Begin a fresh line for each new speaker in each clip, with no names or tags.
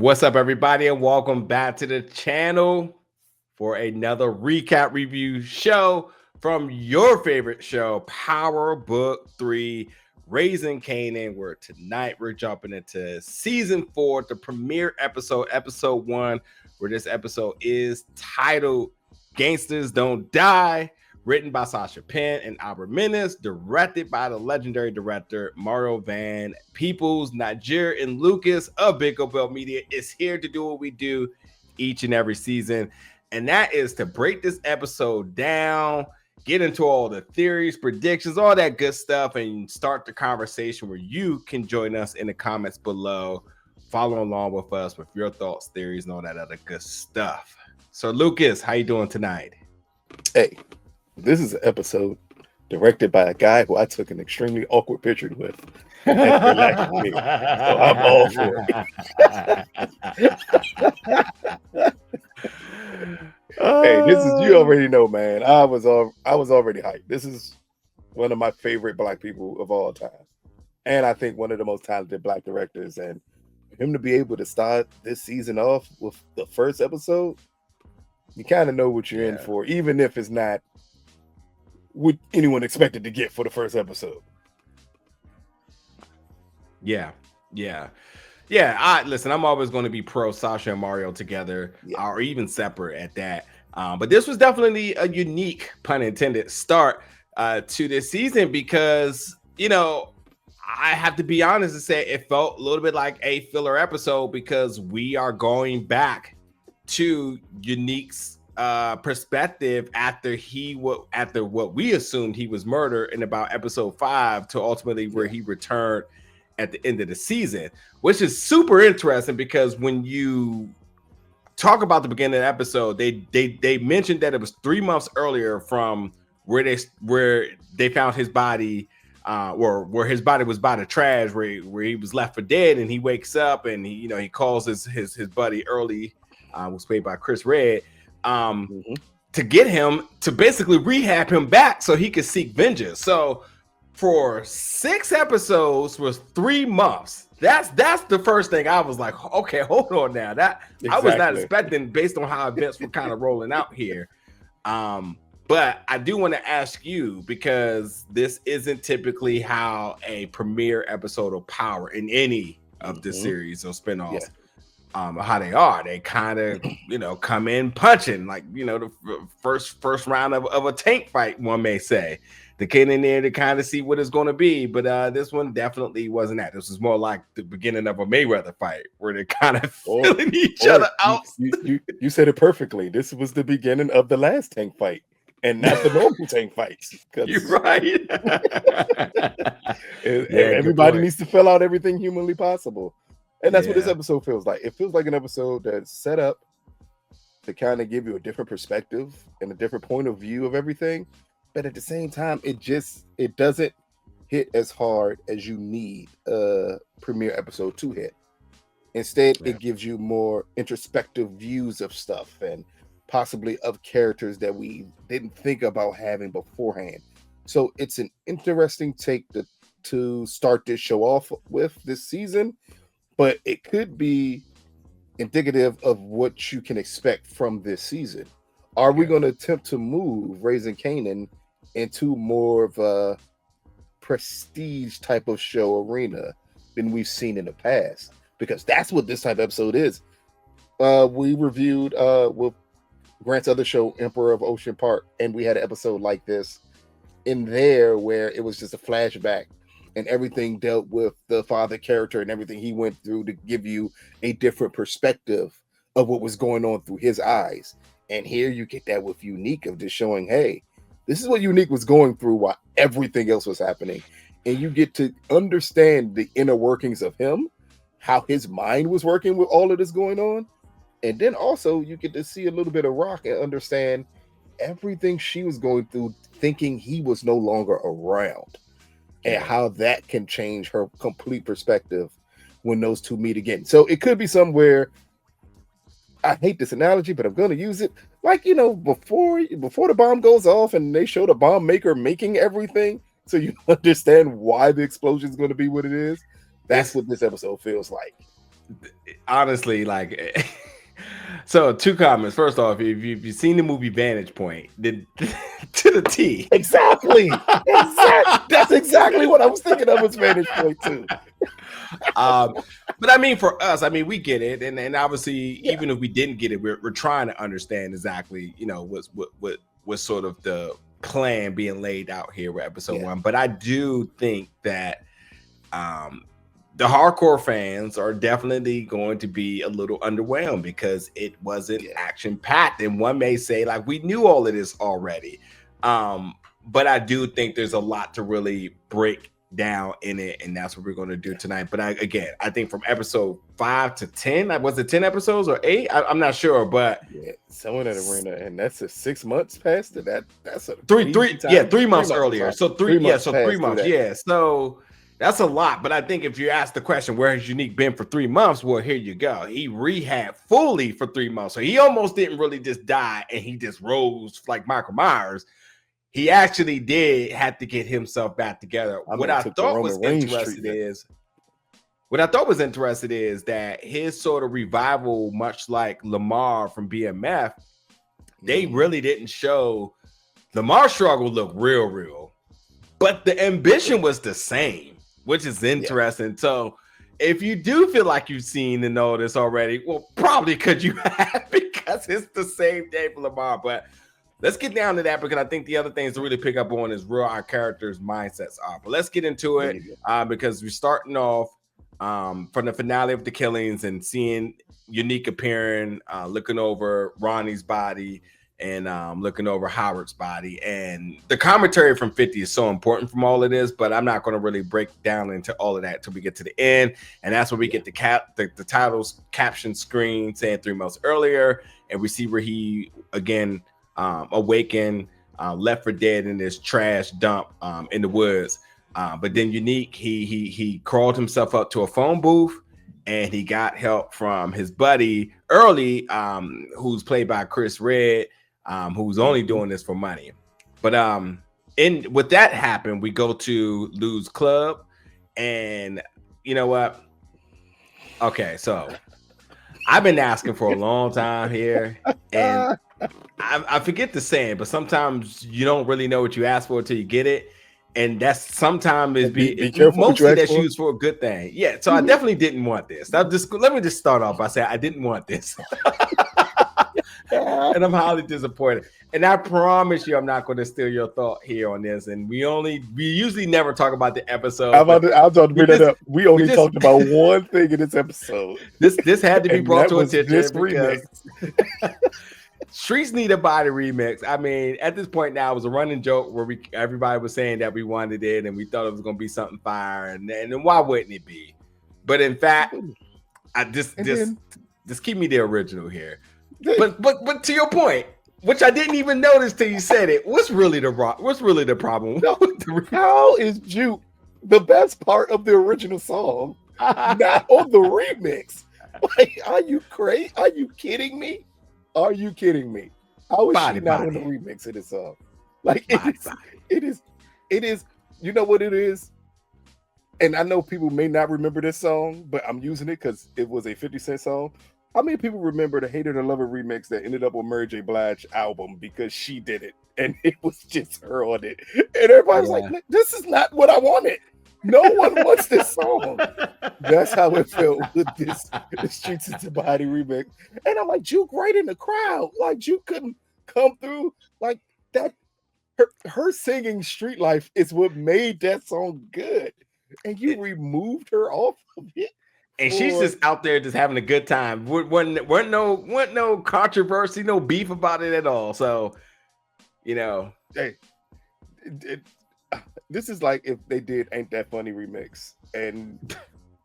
What's up, everybody, and welcome back to the channel for another recap review show from your favorite show, Power Book 3, Raising Kanan, where tonight we're jumping into season 4, the premiere episode, episode 1, where this episode is titled Gangstas Don't Die, written by Sascha Penn and Minnis, directed by the legendary director Marvin, Peebles, Niger, and Lucas of Big Bell Media is here to do what we do each and every season, and that is to break this episode down, get into all the theories, predictions, all that good stuff, and start the conversation where you can join us in the comments below, follow along with us with your thoughts, theories, and all that other good stuff. So, Lucas, how you doing tonight?
Hey. This is an episode directed by a guy who I took an extremely awkward picture with. So I'm all for it. Hey, this is, you already know, man. I was already hyped. This is one of my favorite Black people of all time, and I think one of the most talented Black directors. And for him to be able to start this season off with the first episode, you kind of know what you're in for, even if it's not what anyone expected to get for the first episode.
Yeah. Listen, I'm always going to be pro Sascha and Mario together, or even separate at that. But this was definitely a unique, pun intended, start to this season because, you know, I have to be honest and say it felt a little bit like a filler episode because we are going back to Unique's perspective after what we assumed he was murdered in about episode 5 to ultimately where he returned at the end of the season, which is super interesting because when you talk about the beginning of the episode, they mentioned that it was 3 months earlier from where they found his body, or where his body was by the trash, where he was left for dead, and he wakes up and he calls his buddy Early, was played by Chris Redd, to get him to basically rehab him back so he could seek vengeance. So for 6 episodes was 3 months. That's the first thing I was like, okay, hold on now. Exactly. I was not expecting based on how events were kind of rolling out here. But I do want to ask you, because this isn't typically how a premiere episode of Power in any of the series or spinoffs. How they are. They kind of, come in punching, like, the first round of a tank fight, one may say. They get in there to kind of see what it's going to be. But this one definitely wasn't that. This was more like the beginning of a Mayweather fight where they're kind of filling each other out.
You said it perfectly. This was the beginning of the last tank fight and not the normal tank fights.
You're right.
Everybody needs to fill out everything humanly possible. And that's what this episode feels like. It feels like an episode that's set up to kind of give you a different perspective and a different point of view of everything. But at the same time, it doesn't hit as hard as you need a premiere episode to hit. Instead, it gives you more introspective views of stuff and possibly of characters that we didn't think about having beforehand. So it's an interesting take to start this show off with this season. But it could be indicative of what you can expect from this season. Are we going to attempt to move Raising Kanan into more of a prestige type of show arena than we've seen in the past? Because that's what this type of episode is. We reviewed with Grant's other show, Emperor of Ocean Park, and we had an episode like this in there where it was just a flashback. And everything dealt with the father character and everything he went through to give you a different perspective of what was going on through his eyes. And here you get that with Unique of just showing, hey, this is what Unique was going through while everything else was happening. And you get to understand the inner workings of him, how his mind was working with all of this going on. And then also you get to see a little bit of Rock and understand everything she was going through, thinking he was no longer around. And how that can change her complete perspective when those two meet again. So it could be somewhere, I hate this analogy, but I'm going to use it. Like, before the bomb goes off and they show the bomb maker making everything, so you understand why the explosion is going to be what it is. That's what this episode feels like.
honestly, like, so 2 comments. First off, if you've seen the movie Vantage Point, to the T.
Exactly. That's exactly what I was thinking of as Vantage Point too.
But I mean, for us, I mean, we get it, and obviously, even if we didn't get it, we're trying to understand exactly, what's sort of the plan being laid out here with episode 1. But I do think that the hardcore fans are definitely going to be a little underwhelmed because it wasn't action packed, and one may say, like, we knew all of this already. But I do think there's a lot to really break down in it, and that's what we're going to do tonight. But I think from episode 5 to 10, was it 10 episodes or 8? I'm not sure, but
someone at Arena, and that's a 6 months past it. That's a
3 months earlier. So 3 months. So that's a lot. But I think if you ask the question, where has Unique been for 3 months? Well, here you go. He rehabbed fully for 3 months. So he almost didn't really just die and he just rose like Michael Myers. He actually did have to get himself back together. What I thought was interesting is that his sort of revival, much like Lamar from BMF, they really didn't show Lamar's struggle look real, but the ambition was the same, which is interesting. So if you do feel like you've seen and know this already, well, probably because you have, because it's the same day for Lamar. But let's get down to that, because I think the other things to really pick up on is where our characters' mindsets are. But let's get into it because we're starting off from the finale of the killings and seeing Unique appearing, looking over Ronnie's body and looking over Howard's body. And the commentary from 50 is so important from all of this, but I'm not going to really break down into all of that until we get to the end. And that's where we get the titles caption screen saying 3 months earlier, and we see where he again awakened, left for dead in this trash dump in the woods. But then Unique, he crawled himself up to a phone booth, and he got help from his buddy Early, who's played by Chris Redd, who's only doing this for money. But with that happened, we go to Lou's club, and you know what? Okay, so I've been asking for a long time here, and I forget the saying, but sometimes you don't really know what you ask for until you get it. And that's sometimes mostly that's used for a good thing. Yeah. So I definitely didn't want this. Let me just start off by saying I didn't want this. And I'm highly disappointed. And I promise you, I'm not going to steal your thought here on this. And we usually never talk about the episode.
I was about to bring that up. We only talked about one thing in this episode.
This had to be brought to attention because Streets Need a Body remix. I mean, at this point now, it was a running joke where everybody was saying that we wanted it and we thought it was going to be something fire, and why wouldn't it be? But in fact, just keep me the original here. But to your point, which I didn't even notice till you said it, what's really the problem?
How is Juke the best part of the original song, not on the remix? Like, are you crazy? Are you kidding me? Are you kidding me? How is she not on the remix of this song? Like, it is. You know what it is? And I know people may not remember this song, but I'm using it because it was a 50 Cent song. How many people remember the Hate It or Love It remix that ended up on Mary J. Blige's album because she did it and it was just her on it? And everybody's like, this is not what I wanted. No one wants this song. That's how it felt with this the Streets of the Body remix. And I'm like, Juke right in the crowd. Like, Juke couldn't come through like that. Her singing Street Life is what made that song good. And you removed her off of it.
And she's just out there just having a good time. Wasn't no controversy, no beef about it at all. So,
hey, this is like if they did Ain't That Funny remix and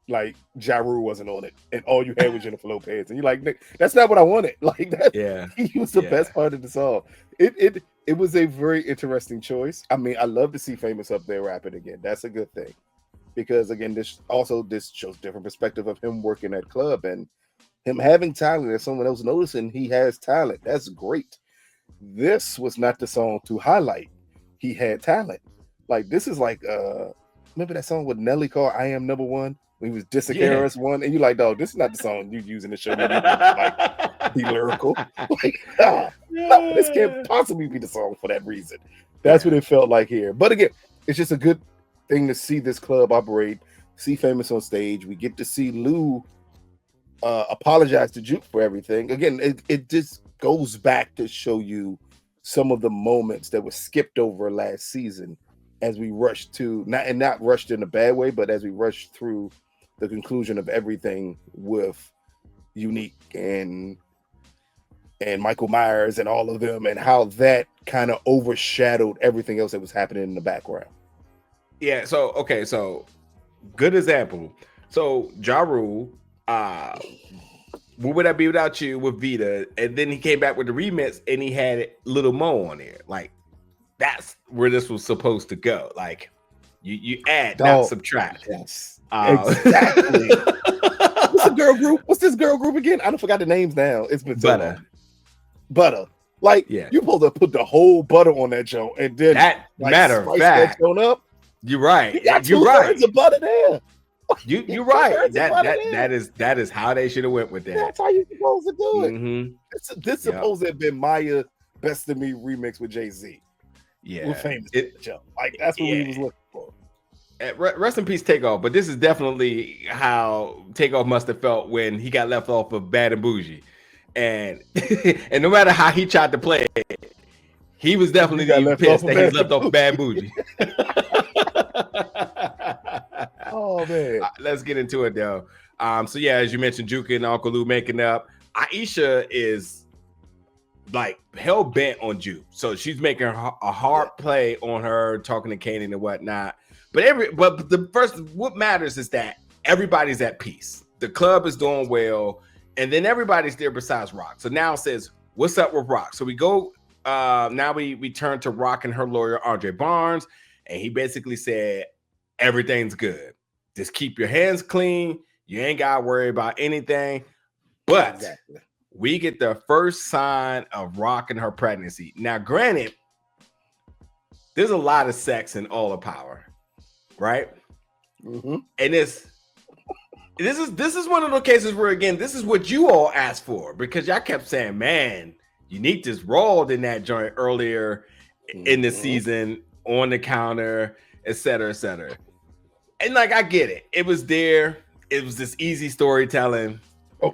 like Ja Rule wasn't on it and all you had was Jennifer Lopez and you're like, that's not what I wanted. Like that, he was the best part of the song. It was a very interesting choice. I mean, I love to see Famous up there rapping again. That's a good thing. Because again, this shows different perspective of him working at club and him having talent and someone else noticing he has talent. That's great. This was not the song to highlight he had talent. Like, this is like remember that song with Nelly called "I Am Number One" when he was dissing KRS-One, and you like, dog, this is not the song you use in the show. Like, be lyrical. Like, no, this can't possibly be the song for that reason. That's what it felt like here. But again, it's just a good thing to see this club operate. See Famous on stage. We get to see Lou apologize to Juke for everything. Again, it just goes back to show you some of the moments that were skipped over last season as we rushed to not rushed in a bad way, but as we rushed through the conclusion of everything with Unique and Michael Myers and all of them, and how that kind of overshadowed everything else that was happening in the background.
Yeah. So good example. So Ja Rule, what would I be without you with Vita? And then he came back with the remix and he had Little Mo on there. Like, that's where this was supposed to go. Like, you add, not subtract.
Yes. Exactly. What's the girl group? What's this girl group again? I don't forgot the names now. It's been so long. Butter. Like, you supposed to put the whole butter on that joint, and then
that matter of fact,
that up.
You're right.
You're right. It's a butter there.
You're right. That is how they should have went with that.
That's how you're supposed to do it. Mm-hmm. This supposed to have been Maya Best of Me remix with Jay-Z.
Yeah,
with Famous. Like, that's what we was looking for.
Rest in peace, Takeoff. But this is definitely how Takeoff must have felt when he got left off of Bad and Bougie, and and no matter how he tried to play it, he was definitely pissed that he was left off Bad Bougie.
Oh man,
let's get into it though. So yeah, as you mentioned, Juke and Uncle Lou making up. Aisha is like hell bent on Juke, so she's making a hard play on her, talking to Kanan and whatnot. But what matters is that everybody's at peace. The club is doing well, and then everybody's there besides Rock. So now it says, "What's up with Rock?" So we go. Now we turn to Rock and her lawyer Andre Barnes, and he basically said, "Everything's good. Just keep your hands clean. You ain't got to worry about anything." But we get the first sign of Rock and her pregnancy. Now, granted, there's a lot of sex in all the power, right?
Mm-hmm.
And this is one of those cases where, again, this is what you all asked for, because y'all kept saying, "Man, Unique just rolled in that joint earlier in the season on the counter, et cetera, et cetera." And like, I get it. It was there. It was this easy storytelling.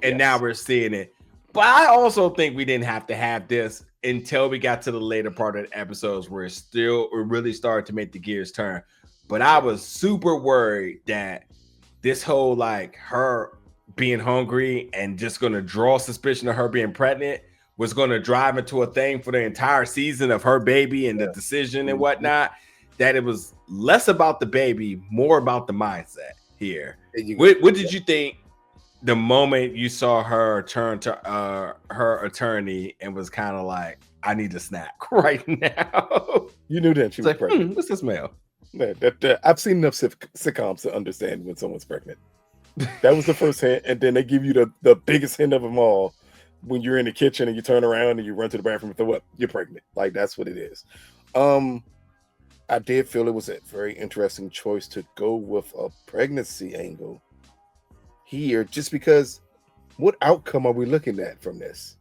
And now we're seeing it. But I also think we didn't have to have this until we got to the later part of the episodes where it really started to make the gears turn. But I was super worried that this whole, like, her being hungry and just going to draw suspicion of her being pregnant was going to drive into a thing for the entire season of her baby and the decision and whatnot, that it was less about the baby, more about the mindset here. What did you think the moment you saw her turn to her attorney and was kind of like, "I need a snack right now"?
You knew that she was pregnant.
What's the smell?
I've seen enough sitcoms to understand when someone's pregnant. That was the first hint, and then they give you the biggest hint of them all when you're in the kitchen and you turn around and you run to the bathroom and throw up. You're pregnant. Like, that's what it is. I did feel it was a very interesting choice to go with a pregnancy angle here, just because what outcome are we looking at from this?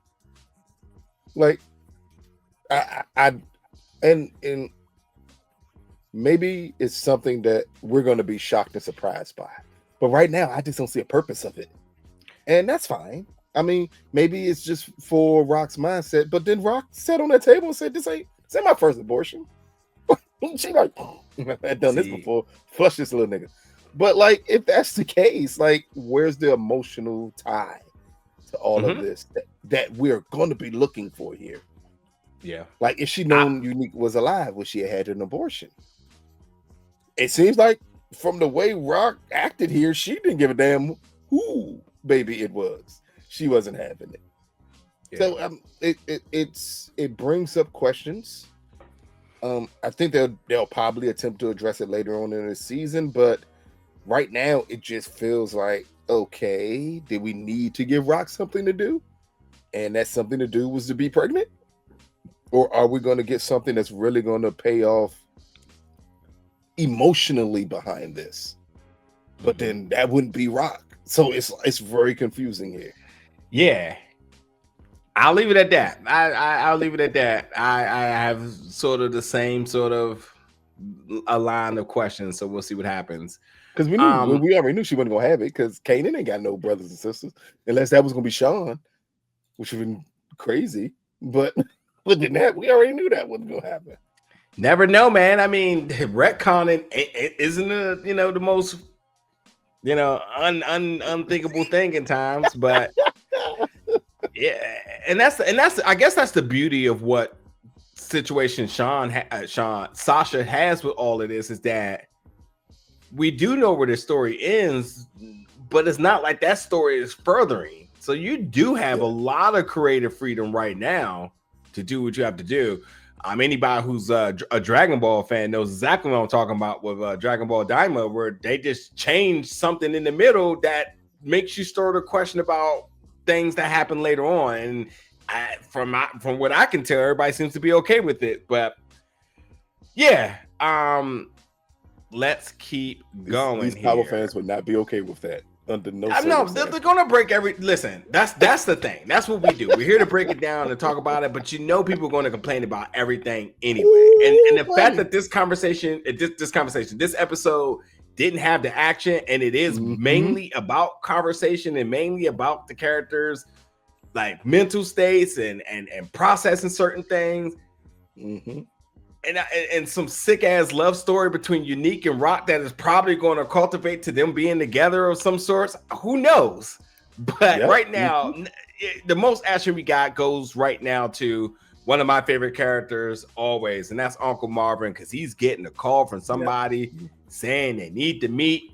Like, and maybe it's something that we're going to be shocked and surprised by, but right now I just don't see a purpose of it, and that's fine. I mean, maybe it's just for Rock's mindset, but then Rock sat on that table and said, "This ain't my first abortion." She like, "I've done this before. Flush this little nigga." But like, if that's the case, like, where's the emotional tie to all of this that we're going to be looking for here?
Yeah. Like,
if she known Unique was alive, would she have had an abortion? It seems like from the way Rock acted here, she didn't give a damn who baby it was. She wasn't having it. Yeah. So it brings up questions. I think they'll probably attempt to address it later on in the season, but right now it just feels like, okay, did we need to give Rock something to do? And that something to do was to be pregnant? Or are we going to get something that's really going to pay off emotionally behind this. But then that wouldn't be Rock. So it's very confusing here.
Yeah. I'll leave it at that. I'll leave it at that. I have sort of the same sort of a line of questions, so we'll see what happens.
Because we already knew she wasn't gonna have it, because Kanan ain't got no brothers and sisters, unless that was gonna be Sean, which would have been crazy. But didn't happen. We already knew that wasn't gonna happen.
Never know, man. I mean, retconning isn't the most unthinkable thing in times, but yeah, and that's I guess that's the beauty of what situation Sascha has with all of this, is that we do know where the story ends, but it's not like that story is furthering. So you do have a lot of creative freedom right now to do what you have to do. Anybody who's a Dragon Ball fan knows exactly what I'm talking about with Dragon Ball Daima, where they just changed something in the middle that makes you start to question about things that happen later on. And from what I can tell, everybody seems to be okay with it. But yeah, let's keep going.
These Power fans would not be okay with that under no
circumstance. No, they're gonna break listen, that's the thing. That's what we do. We're here to break it down and talk about it, but people are going to complain about everything anyway. And the fact that this episode didn't have the action, and it is mainly about conversation and mainly about the characters' like mental states and processing certain things. And some sick ass love story between Unique and Rock that is probably going to cultivate to them being together of some sorts. Who knows? But right now, the most action we got goes right now to one of my favorite characters always, and that's Uncle Marvin, because he's getting a call from somebody saying they need to meet.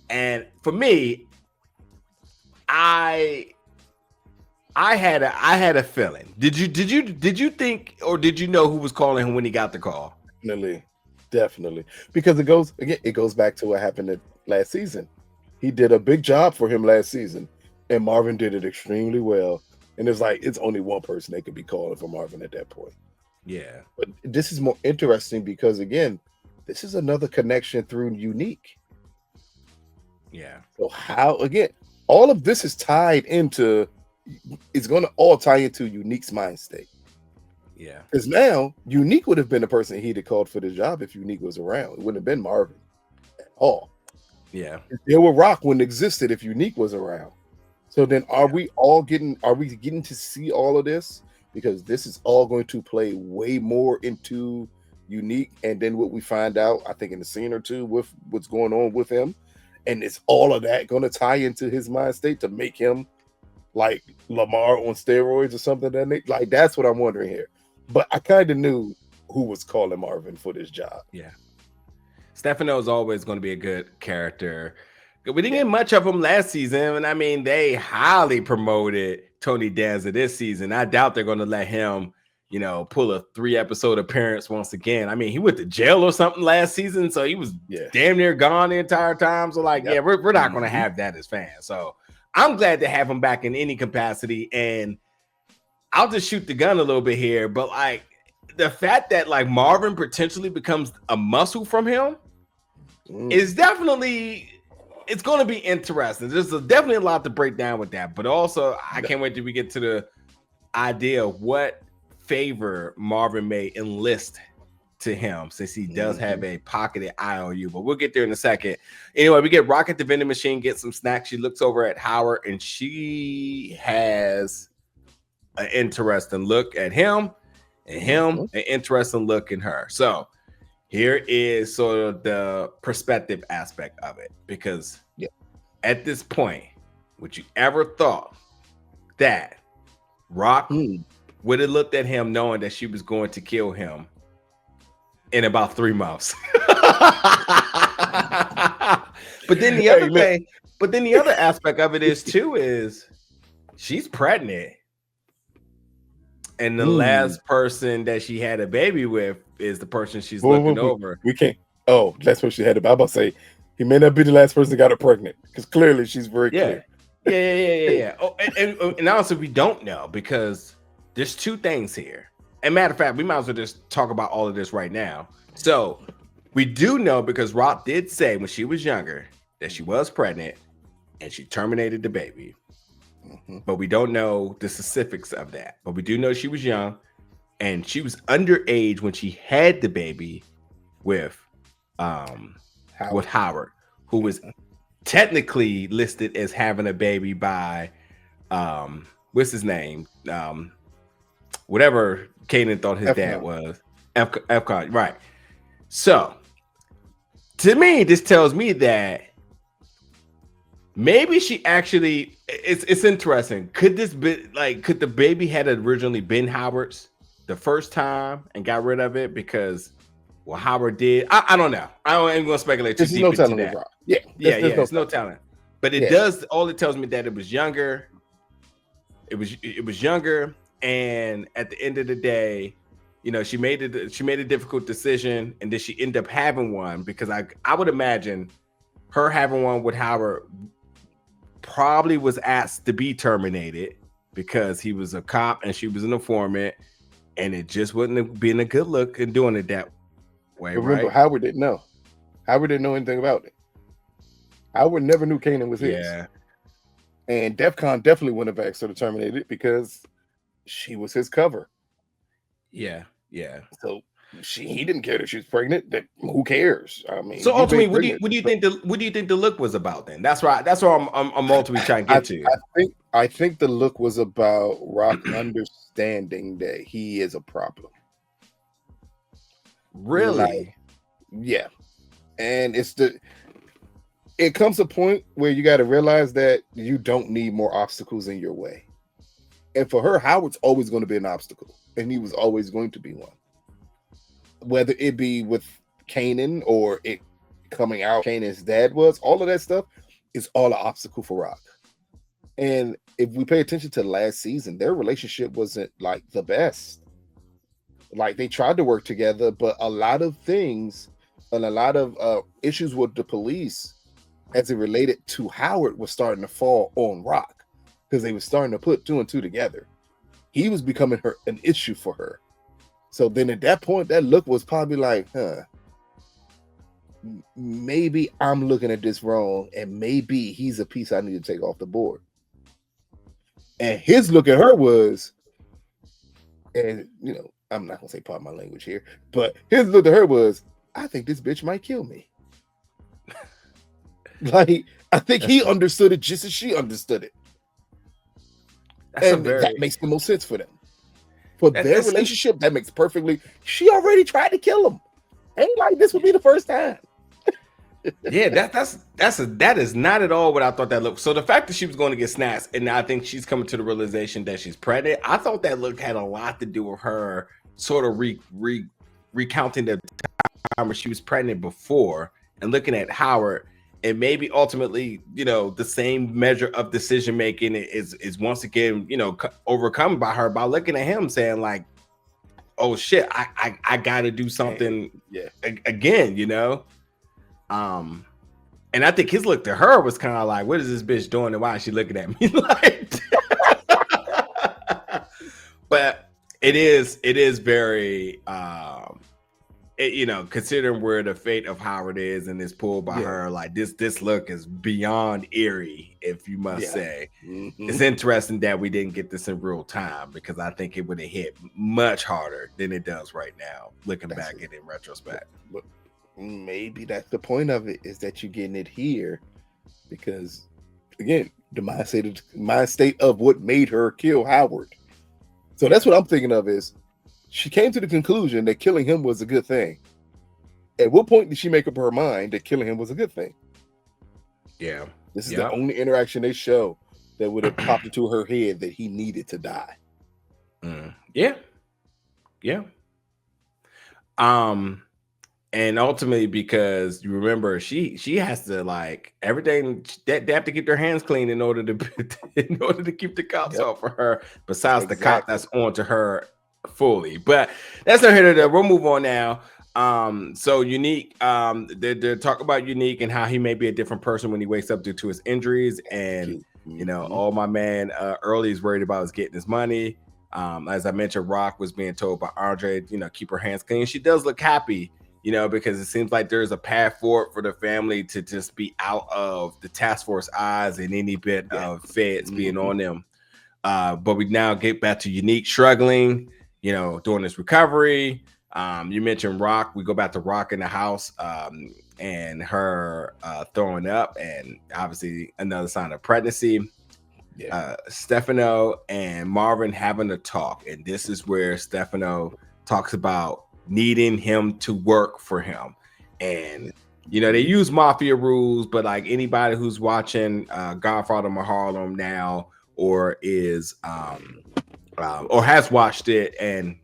And for me, I had a feeling. Did you think, or did you know who was calling him when he got the call?
Definitely. Because it goes back to what happened last season. He did a big job for him last season, and Marvin did it extremely well. And it's only one person they could be calling for Marvin at that point.
Yeah.
But this is more interesting because, again, this is another connection through Unique.
Yeah.
So how, again, all of this is tied into, it's going to all tie into Unique's mind state.
Yeah.
Because now, Unique would have been the person he'd have called for the job if Unique was around. It wouldn't have been Marvin at all.
Yeah.
There were Rock wouldn't existed if Unique was around. So then are we getting to see all of this? Because this is all going to play way more into Unique, and then what we find out, I think in a scene or two, with what's going on with him, and it's all of that going to tie into his mind state to make him like Lamar on steroids or something. That's what I'm wondering here. But I kind of knew who was calling Marvin for this job.
Yeah, Stefano is always going to be a good character. We didn't get much of him last season, and I mean, they highly promoted Tony Danza this season. I doubt they're going to let him, pull a 3-episode appearance once again. I mean, he went to jail or something last season, so he was damn near gone the entire time. So, we're not going to have that as fans. So, I'm glad to have him back in any capacity. And I'll just shoot the gun a little bit here, but the fact that Marvin potentially becomes a muscle from him is definitely. It's going to be interesting. There's definitely a lot to break down with that, but also I can't wait till we get to the idea of what favor Marvin may enlist to him, since he does have a pocketed IOU. But we'll get there in a second. Anyway, we get Rocket the vending machine, get some snacks. She looks over at Howard, and she has an interesting look at him, and him an interesting look in her. So here is sort of the perspective aspect of it, because at this point, would you ever thought that Rock would have looked at him knowing that she was going to kill him in about 3 months? But then the other aspect of it is she's pregnant, and the last person that she had a baby with is the person she's looking over.
We can't. Oh, that's what she had. I'm about to say, he may not be the last person that got her pregnant, because clearly she's very clear.
Yeah. Oh, and honestly, we don't know, because there's 2 things here. And matter of fact, we might as well just talk about all of this right now. So We do know because Rock did say when she was younger that she was pregnant and she terminated the baby. But we don't know the specifics of that. But we do know she was young and she was underage when she had the baby with Howard, who was technically listed as having a baby by what's his name? Whatever Kanan thought his dad was. Epcot, right. So to me, this tells me that maybe she actually it's interesting. Could this be like could the baby had originally been Howard's the first time and got rid of it because Howard did? I don't know. I ain't gonna speculate too deep into that. It's no talent. But it does all it tells me that it was younger. It was younger, and at the end of the day, you know, she made a difficult decision, and then she ended up having one because I would imagine her having one with Howard probably was asked to be terminated because he was a cop and she was an informant, and it just wouldn't been a good look in doing it that way. But remember,
right? Howard didn't know. Howard didn't know anything about it. Howard never knew Kanan was his. Yeah. And DEFCON definitely wouldn't have asked her to terminate it because she was his cover.
Yeah.
So he didn't care that she was pregnant. That who cares? I mean,
so ultimately, what do you think the look was about then? That's right. That's what I'm ultimately trying to get to.
I think the look was about Rock understanding that he is a problem.
Really?
Yeah. And it comes a point where you got to realize that you don't need more obstacles in your way. And for her, Howard's always going to be an obstacle. And he was always going to be one. Whether it be with Kanan or it coming out Kanan's dad was, all of that stuff is all an obstacle for Rock. And if we pay attention to last season, their relationship wasn't like the best. Like they tried to work together, but a lot of things and a lot of issues with the police as it related to Howard was starting to fall on Rock because they were starting to put 2 and 2 together. He was becoming an issue for her. So then at that point, that look was probably like, maybe I'm looking at this wrong, and maybe he's a piece I need to take off the board. And his look at her was, and you know, I'm not gonna say part of my language here, but his look at her was, I think this bitch might kill me. Like, I think he understood it just as she understood it. That makes the most sense for them. For their relationship, that makes perfectly. She already tried to kill him. Ain't like this would be the first time.
Yeah, that is not at all what I thought that looked. So the fact that she was going to get snatched, and I think she's coming to the realization that she's pregnant. I thought that look had a lot to do with her sort of recounting the time where she was pregnant before and looking at Howard. And maybe ultimately, you know, the same measure of decision making is once again, you know, overcome by her by looking at him saying like, "Oh shit, I got to do something again," you know. And I think his look to her was kind of like, "What is this bitch doing? And why is she looking at me like?" But it is very. You know, considering where the fate of Howard is and is pulled by her, like this look is beyond eerie, if you must say. Mm-hmm. It's interesting that we didn't get this in real time because I think it would have hit much harder than it does right now, looking back at it in retrospect.
But maybe that's the point of it, is that you're getting it here because, again, the mind state of what made her kill Howard. So that's what I'm thinking of is, she came to the conclusion that killing him was a good thing. At what point did she make up her mind that killing him was a good thing?
Yeah.
This is the only interaction they show that would have popped into her head that he needed to die.
Yeah. And ultimately, because you remember, she has to like everything. They have to keep their hands clean in order to keep the cops off of her. Besides the cop that's on to her fully, but that's not here. We'll move on now. So Unique, they're talking about Unique and how he may be a different person when he wakes up due to his injuries, and you know, all my man Early is worried about is getting his money. As I mentioned, Rock was being told by Andre, you know, keep her hands clean. She does look happy you know, because it seems like there's a path forward for the family to just be out of the task force eyes and any bit of feds being on them. But we now get back to Unique struggling, you know, during this recovery. You mentioned Rock. We go back to Rock in the house and her throwing up, and obviously another sign of pregnancy. Stefano and Marvin having a talk, and this is where Stefano talks about needing him to work for him. And you know, they use mafia rules, but like anybody who's watching Godfather of Harlem now, or is or has watched it and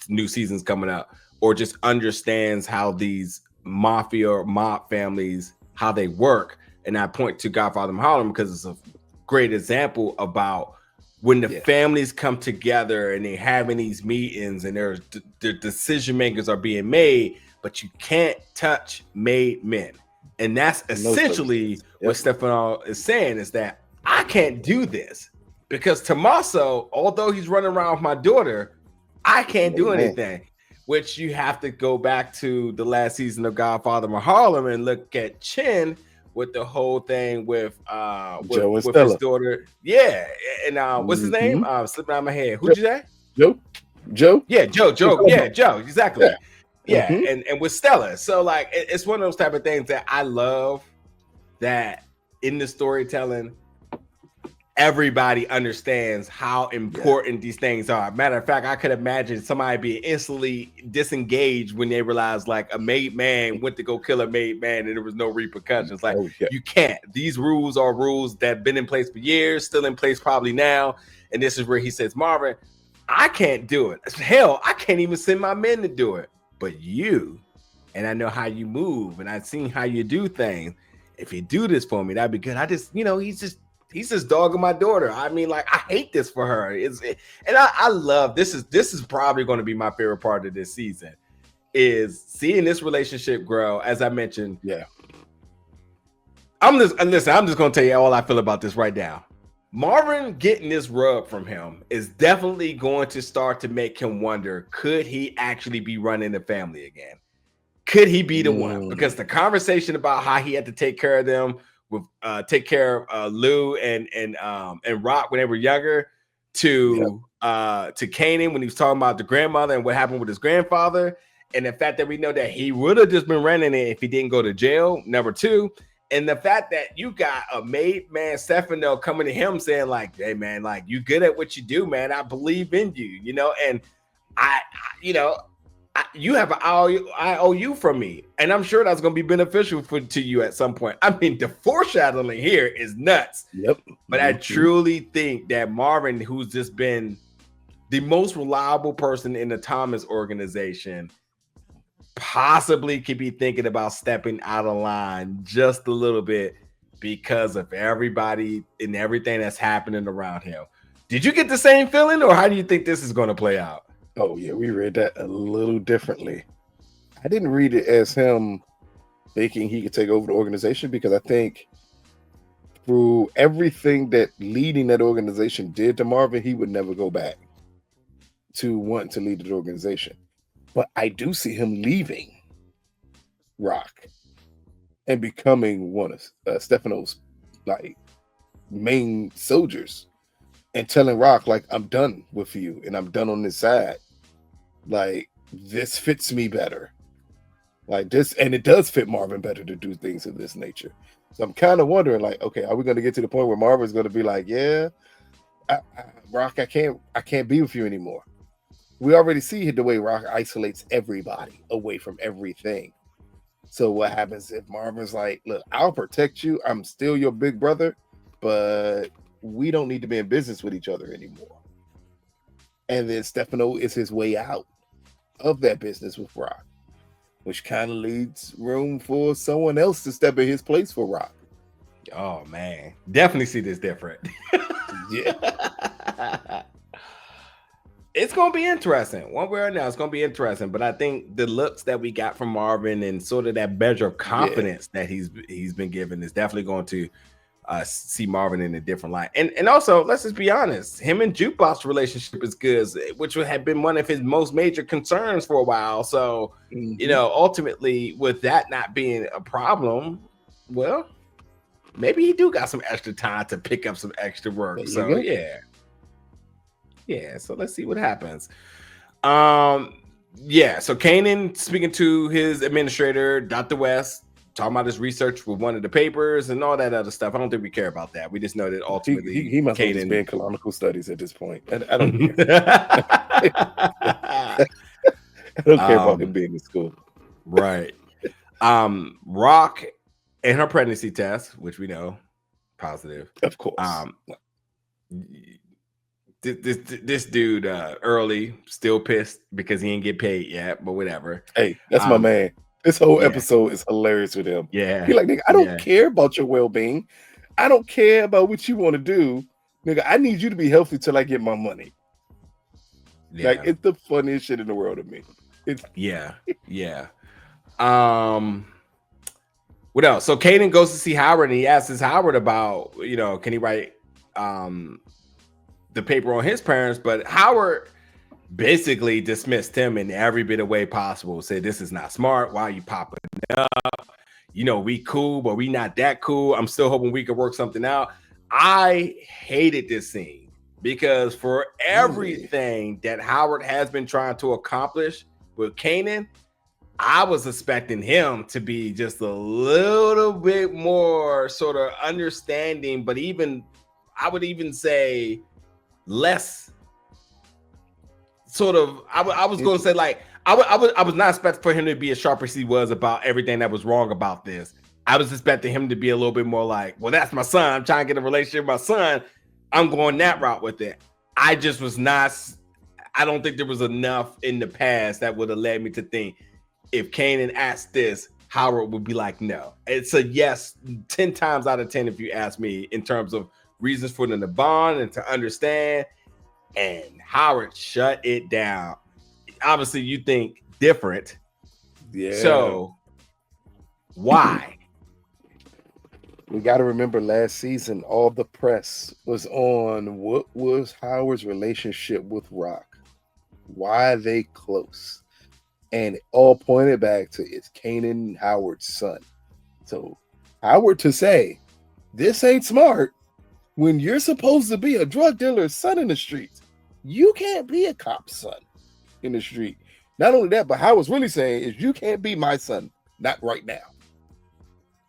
new seasons coming up, or just understands how these mafia or mob families, how they work. And I point to Godfather of Harlem because it's a great example about when the families come together and they're having these meetings and their decision makers are being made, but you can't touch made men. And that's essentially what Stefano is saying, is that I can't do this because Tommaso, although he's running around with my daughter, I can't do anything. Which you have to go back to the last season of Godfather of Harlem and look at Chin with the whole thing with his daughter. Yeah. And what's his name? Slipping out of my head. Who'd you say?
Joe?
Yeah, Joe. Yeah, Joe. Exactly. Yeah. And with Stella. So like it's one of those type of things that I love, that in the storytelling, everybody understands how important these things are. Matter of fact, I could imagine somebody being instantly disengaged when they realized like a made man went to go kill a made man and there was no repercussions. Like you can't. These rules are rules that have been in place for years, still in place probably now. And this is where he says, Marvin, I can't do it. Hell, I can't even send my men to do it. But you, and I know how you move, and I've seen how you do things. If you do this for me, that'd be good. I just, you know, he's just dogging my daughter. I mean, like, I hate this for her. I love this. Is probably going to be my favorite part of this season, is seeing this relationship grow. As I mentioned, I'm just going to tell you all I feel about this right now. Marvin getting this rub from him is definitely going to start to make him wonder, could he actually be running the family again? Could he be the one? Because the conversation about how he had to take care of them, with take care of Lou and Rock when they were younger, to Kanan when he was talking about the grandmother and what happened with his grandfather, and the fact that we know that he would have just been running it if he didn't go to jail. Number two, and the fact that you got a made man Stefano coming to him saying like, "Hey man, like you good at what you do, man. I believe in you," you know, and you have an IOU from me, and I'm sure that's going to be beneficial to you at some point. I mean, the foreshadowing here is nuts. But I truly think that Marvin, who's just been the most reliable person in the Thomas organization, possibly could be thinking about stepping out of line just a little bit because of everybody and everything that's happening around him. Did you get the same feeling, or how do you think this is going to play out?
Oh, yeah, we read that a little differently. I didn't read it as him thinking he could take over the organization, because I think through everything that leading that organization did to Marvin, he would never go back to want to lead the organization. But I do see him leaving Rock and becoming one of Stefano's like main soldiers and telling Rock, like, I'm done with you and I'm done on this side. Like, this fits me better. Like this, and it does fit Marvin better to do things of this nature. So I'm kind of wondering, like, okay, are we going to get to the point where Marvin's going to be like, yeah, Rock, I can't be with you anymore. We already see the way Rock isolates everybody away from everything. So what happens if Marvin's like, look, I'll protect you. I'm still your big brother, but we don't need to be in business with each other anymore. And then Stefano is his way out of that business with Rock, which kind of leaves room for someone else to step in his place for Rock.
Oh man, definitely see this different.
Yeah.
It's going to be interesting. One way or another, it's going to be interesting. But I think the looks that we got from Marvin and sort of that measure of confidence that he's been given is definitely going to see Marvin in a different light. And also, let's just be honest, him and Jukebox relationship is good, which would have been one of his most major concerns for a while. So, ultimately, with that not being a problem, well, maybe he do got some extra time to pick up some extra work. So yeah. So let's see what happens. So Kanan speaking to his administrator, Dr. West, talking about his research with one of the papers and all that other stuff. I don't think we care about that. We just know that ultimately
he must have just been canonical studies at this point. I don't care. I don't care about him being in school.
Right. Rock and her pregnancy test, which we know positive.
Of course.
This dude early still pissed because he didn't get paid yet, but whatever.
Hey, that's my man. This whole episode is hilarious with him.
Yeah.
He's like, nigga, I don't care about your well-being. I don't care about what you want to do. Nigga, I need you to be healthy till I get my money. Yeah. Like, it's the funniest shit in the world to me.
Yeah. What else? So Kanan goes to see Howard and he asks Howard about, can he write the paper on his parents? But Howard basically dismissed him in every bit of way possible. Said, this is not smart. Why are you popping up? We cool, but we not that cool. I'm still hoping we can work something out. I hated this scene because for everything that Howard has been trying to accomplish with Kanan, I was expecting him to be just a little bit more sort of understanding, but I would even say less sort of, I was going to say like, I was not expecting for him to be as sharp as he was about everything that was wrong about this. I was expecting him to be a little bit more like, well, that's my son. I'm trying to get a relationship with my son. I'm going that route with it. I just was not, I don't think there was enough in the past that would have led me to think if Kanan asked this, Howard would be like, no. It's a yes, 10 times out of 10 if you ask me, in terms of reasons for them to bond and to understand. And Howard shut it down. Obviously, you think different.
Yeah.
So, why?
We got to remember last season, all the press was on what was Howard's relationship with Rock. Why are they close? And it all pointed back to it's Kanan Howard's son. So, Howard to say, this ain't smart when you're supposed to be a drug dealer's son in the streets. You can't be a cop's son in the street. Not only that, but Howard's really saying is you can't be my son, not right now.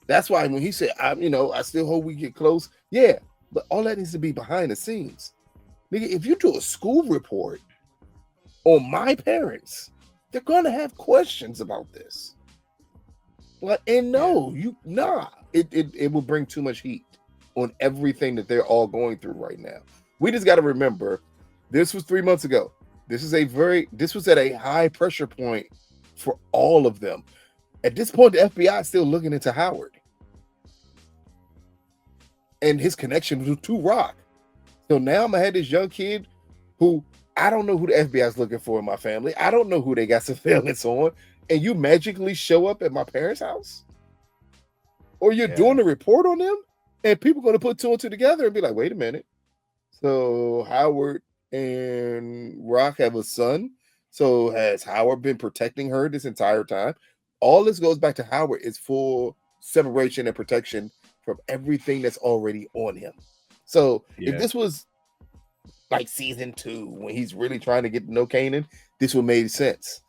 That's why when he said, I still hope we get close. Yeah, but all that needs to be behind the scenes. Nigga, if you do a school report on my parents, they're gonna have questions about this. Like, and it will bring too much heat on everything that they're all going through right now. We just got to remember, this was 3 months ago. This was at a high pressure point for all of them. At this point, the FBI is still looking into Howard and his connection to Rock. So now I'm gonna have this young kid who I don't know who the FBI is looking for in my family. I don't know who they got surveillance on. And you magically show up at my parents' house? Or you're doing a report on them? And people are going to put two and two together and be like, wait a minute. So Howard and Rock have a son. So has Howard been protecting her this entire time? All this goes back to Howard is full separation and protection from everything that's already on him. So if this was like season 2, when he's really trying to get to know Kanan, this would make sense.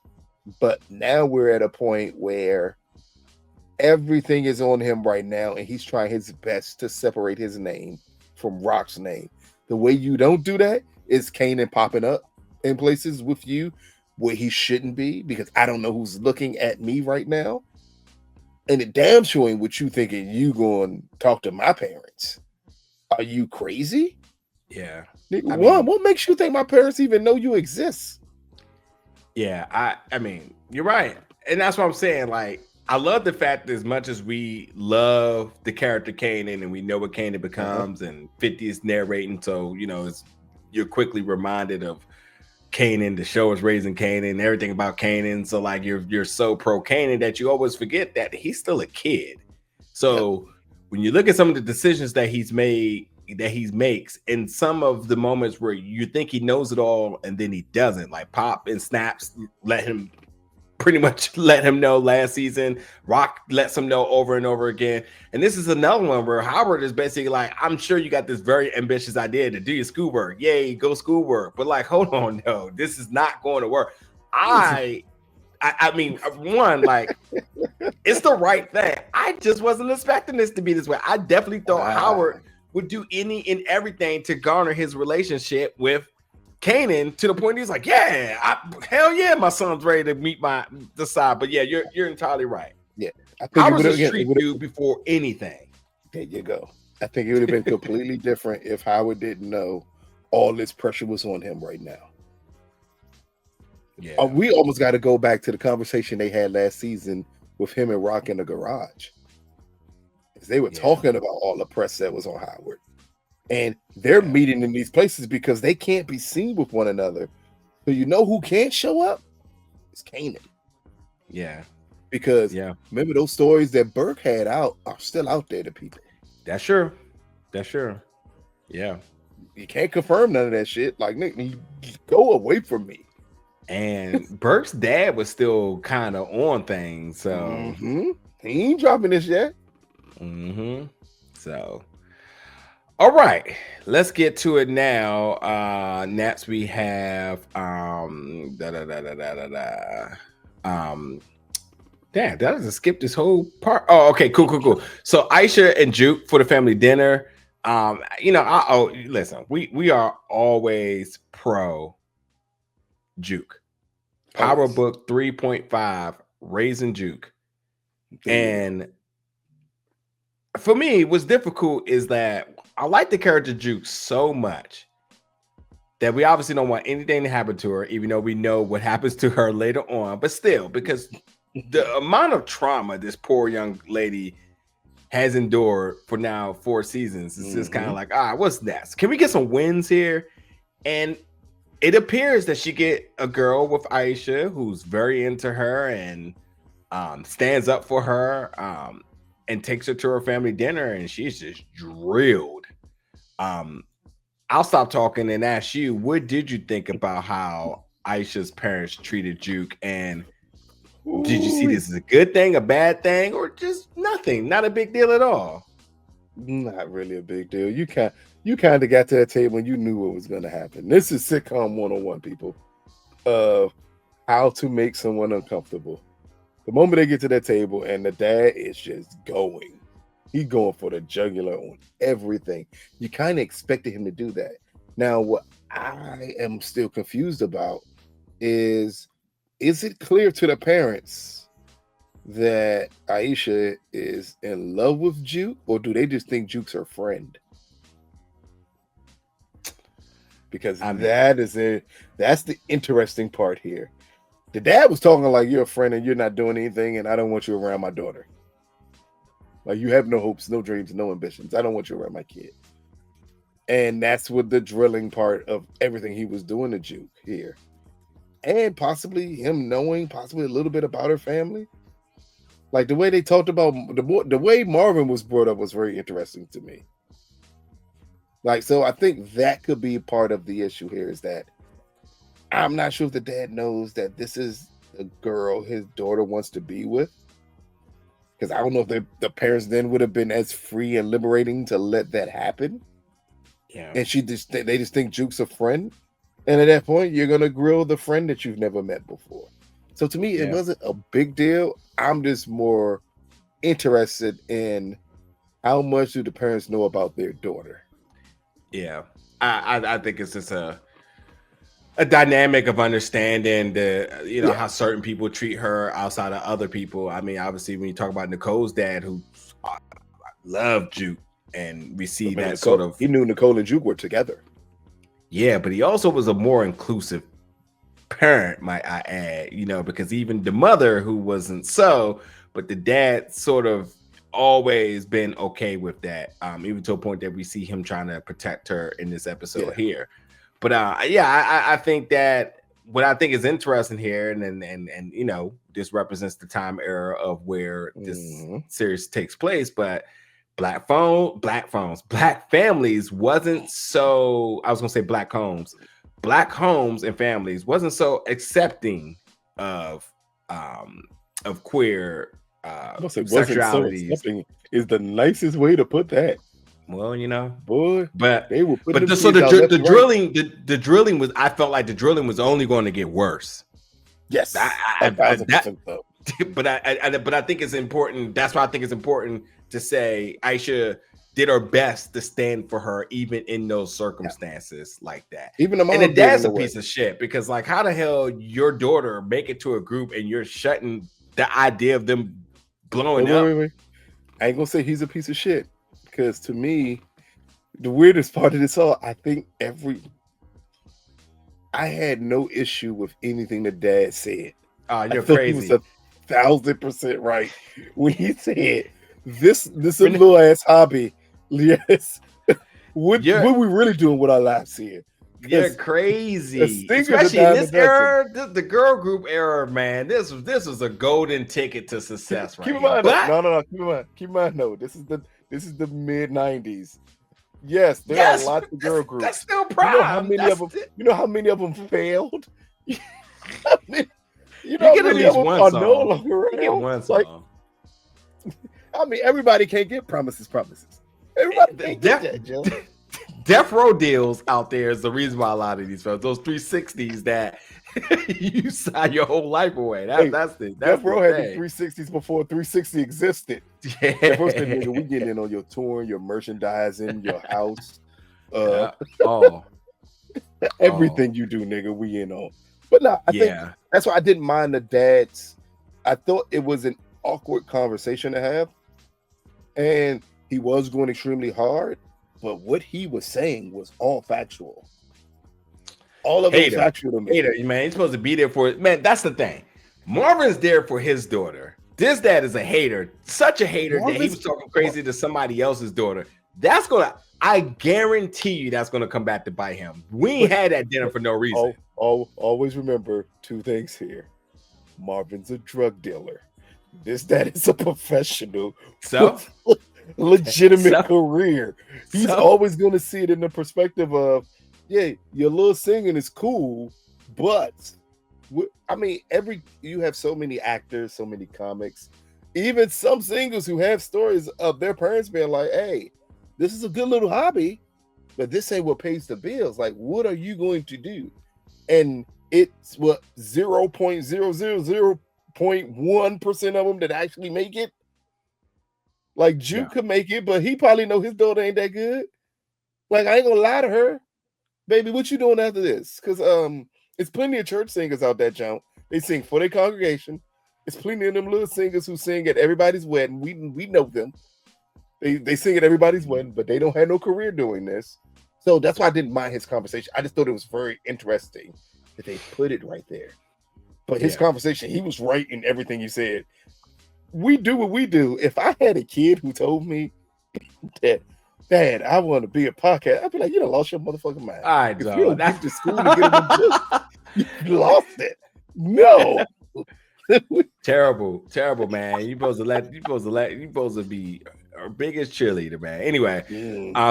But now we're at a point where everything is on him right now, and he's trying his best to separate his name from Rock's name. The way you don't do that is Kanan popping up in places with you where he shouldn't be, because I don't know who's looking at me right now. And it damn sure ain't what you thinking you going to talk to my parents. Are you crazy?
Yeah.
What makes you think my parents even know you exist?
Yeah, I mean, you're right. And that's what I'm saying. Like, I love the fact that as much as we love the character Kanan and we know what Kanan becomes, and 50 is narrating, so you're quickly reminded of Kanan. The show is raising Kanan, everything about Kanan. So like you're so pro Kanan that you always forget that he's still a kid. So when you look at some of the decisions that he makes, in some of the moments where you think he knows it all and then he doesn't, like Pop and Snaps pretty much let him know last season. Rock lets him know over and over again. And this is another one where Howard is basically like, I'm sure you got this very ambitious idea to do your schoolwork. Yay, go schoolwork. But like, hold on, no, this is not going to work. I mean, one, like, it's the right thing. I just wasn't expecting this to be this way. I definitely thought Howard would do any and everything to garner his relationship with Kanan, to the point he's like, hell yeah, my son's ready to meet the side. But yeah, you're entirely right.
Yeah,
I think Howard's a street dude before anything.
There you go. I think it would have been completely different if Howard didn't know all this pressure was on him right now.
Yeah,
we almost got to go back to the conversation they had last season with him and Rock in the garage. They were talking about all the press that was on Howard. And they're meeting in these places because they can't be seen with one another. So you know who can't show up? It's Kanan.
Yeah.
Because remember those stories that Burke had out are still out there to people.
That's sure. Yeah.
You can't confirm none of that shit. Like, Nick, go away from me.
And Burke's dad was still kind of on things. So
he ain't dropping this yet.
So all right, let's get to it now. Next we have damn, did I just skip this whole part? Oh, okay, cool. So Aisha and Juke for the family dinner. Listen, we are always pro Juke. Power Book 3.5, raising Juke. And for me, what's difficult is that I like the character Juke so much that we obviously don't want anything to happen to her, even though we know what happens to her later on. But still, because the amount of trauma this poor young lady has endured for now 4 seasons, it's just kind of like, what's next? Can we get some wins here? And it appears that she get a girl with Aisha who's very into her and stands up for her. And takes her to her family dinner, and she's just drilled. I'll stop talking and ask you, what did you think about how Aisha's parents treated Juke? And did you see this as a good thing, a bad thing, or just nothing? Not a big deal at all?
Not really a big deal. You kind of got to that table and you knew what was going to happen. This is sitcom 101, people, of how to make someone uncomfortable. The moment they get to that table and the dad is just going, he's going for the jugular on everything. You kind of expected him to do that. Now, what I am still confused about is it clear to the parents that Aisha is in love with Juke, or do they just think Juke's her friend? Because that's the interesting part here. The dad was talking like, you're a friend and you're not doing anything, and I don't want you around my daughter. Like, you have no hopes, no dreams, no ambitions. I don't want you around my kid. And that's what the drilling part of everything he was doing to Juke here. And possibly him knowing possibly a little bit about her family. Like, the way they talked about, the way Marvin was brought up was very interesting to me. Like, so I think that could be part of the issue here, is that I'm not sure if the dad knows that this is a girl his daughter wants to be with. Because I don't know if the parents then would have been as free and liberating to let that happen.
Yeah.
And they just think Juke's a friend. And at that point, you're going to grill the friend that you've never met before. So to me, it wasn't a big deal. I'm just more interested in how much do the parents know about their daughter.
Yeah. I think it's just a dynamic of understanding how certain people treat her outside of other people. I mean, obviously, when you talk about Nicole's dad, who loved Juke, and we see that sort of...
He knew Nicole and Juke were together.
Yeah, but he also was a more inclusive parent, might I add, because even the mother, who wasn't but the dad sort of always been okay with that, even to a point that we see him trying to protect her in this episode here. But I think that what I think is interesting here, and this represents the time era of where this series takes place. But black families wasn't so, I was gonna say black homes and families wasn't so accepting of queer sexualities.
Is the nicest way to put that.
Well, you know,
boy,
but
they were putting
the drilling was, I felt like the drilling was only going to get worse.
Yes,
but I think it's important. That's why I think it's important to say Aisha did her best to stand for her, even in those circumstances like that.
Even
and the dad's a piece of shit, because like, how the hell your daughter make it to a group and you're shutting the idea of them blowing up?
Wait. I ain't gonna say he's a piece of shit, because to me, the weirdest part of this all, I think I had no issue with anything the dad said.
You're crazy.
He was 1,000% right when he said this is a little ass hobby. Yes. What we really doing with our lives here?
You're crazy, especially in this era, the girl group era, man. This was a golden ticket to success.
Keep in mind, no. Keep in mind, no. This is the mid '90s. Yes, there are lots of girl groups.
That's still prime.
You know how many of them failed? You
get at least one song.
No longer
you get one song.
I mean, everybody can't get promises. Everybody can't get that, Joe.
Death row deals out there is the reason why a lot of these folks, those 360s that you sign your whole life away. That's
Death row had the 360s before 360 existed.
Yeah.
First thing, nigga, we getting in on your touring, your merchandising, your house, everything you do, nigga, we in on. But no, I think that's why I didn't mind the dads. I thought it was an awkward conversation to have, and he was going extremely hard. But what he was saying was all factual. All of it was factual to me.
Hater, man, he's supposed to be there for it. Man, that's the thing. Marvin's there for his daughter. This dad is a hater. Such a hater that he was talking crazy to somebody else's daughter. I guarantee you that's gonna come back to bite him. We ain't had that dinner for no reason.
Always remember two things here. Marvin's a drug dealer. This dad is a professional.
So
legitimate career. He's always going to see it in the perspective of, yeah, your little singing is cool, but I mean, you have so many actors, so many comics, even some singers who have stories of their parents being like, hey, this is a good little hobby, but this ain't what pays the bills. Like, what are you going to do? And it's what 0.000.1% of them that actually make it. Like, Juke could make it, but he probably know his daughter ain't that good. Like, I ain't gonna lie to her. Baby, what you doing after this? Because it's plenty of church singers out there, John. They sing for their congregation. It's plenty of them little singers who sing at everybody's wedding. We know them. They sing at everybody's wedding, but they don't have no career doing this. So that's why I didn't mind his conversation. I just thought it was very interesting that they put it right there. But his conversation, he was right in everything you said. We do what we do. If I had a kid who told me that, Dad, I want to be a podcast, I'd be like, you done lost your motherfucking mind.
All right,
if you don't get to school to get a book, you lost it. No.
Terrible, man. You supposed to be our biggest cheerleader, man. Anyway,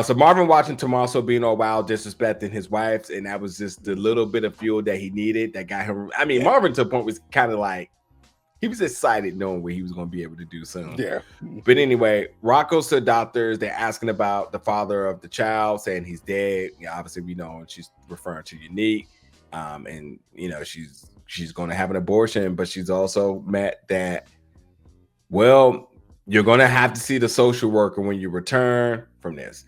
so Marvin watching Tommaso being all wild, disrespecting his wife, and that was just the little bit of fuel that he needed that got him. I mean, Marvin to a point was kind of like, he was excited knowing what he was going to be able to do soon.
Yeah.
But anyway, Rock goes to the doctors. They're asking about the father of the child, saying he's dead. Obviously, we know she's referring to Unique. And, she's going to have an abortion, but she's also met that, well, you're going to have to see the social worker when you return from this.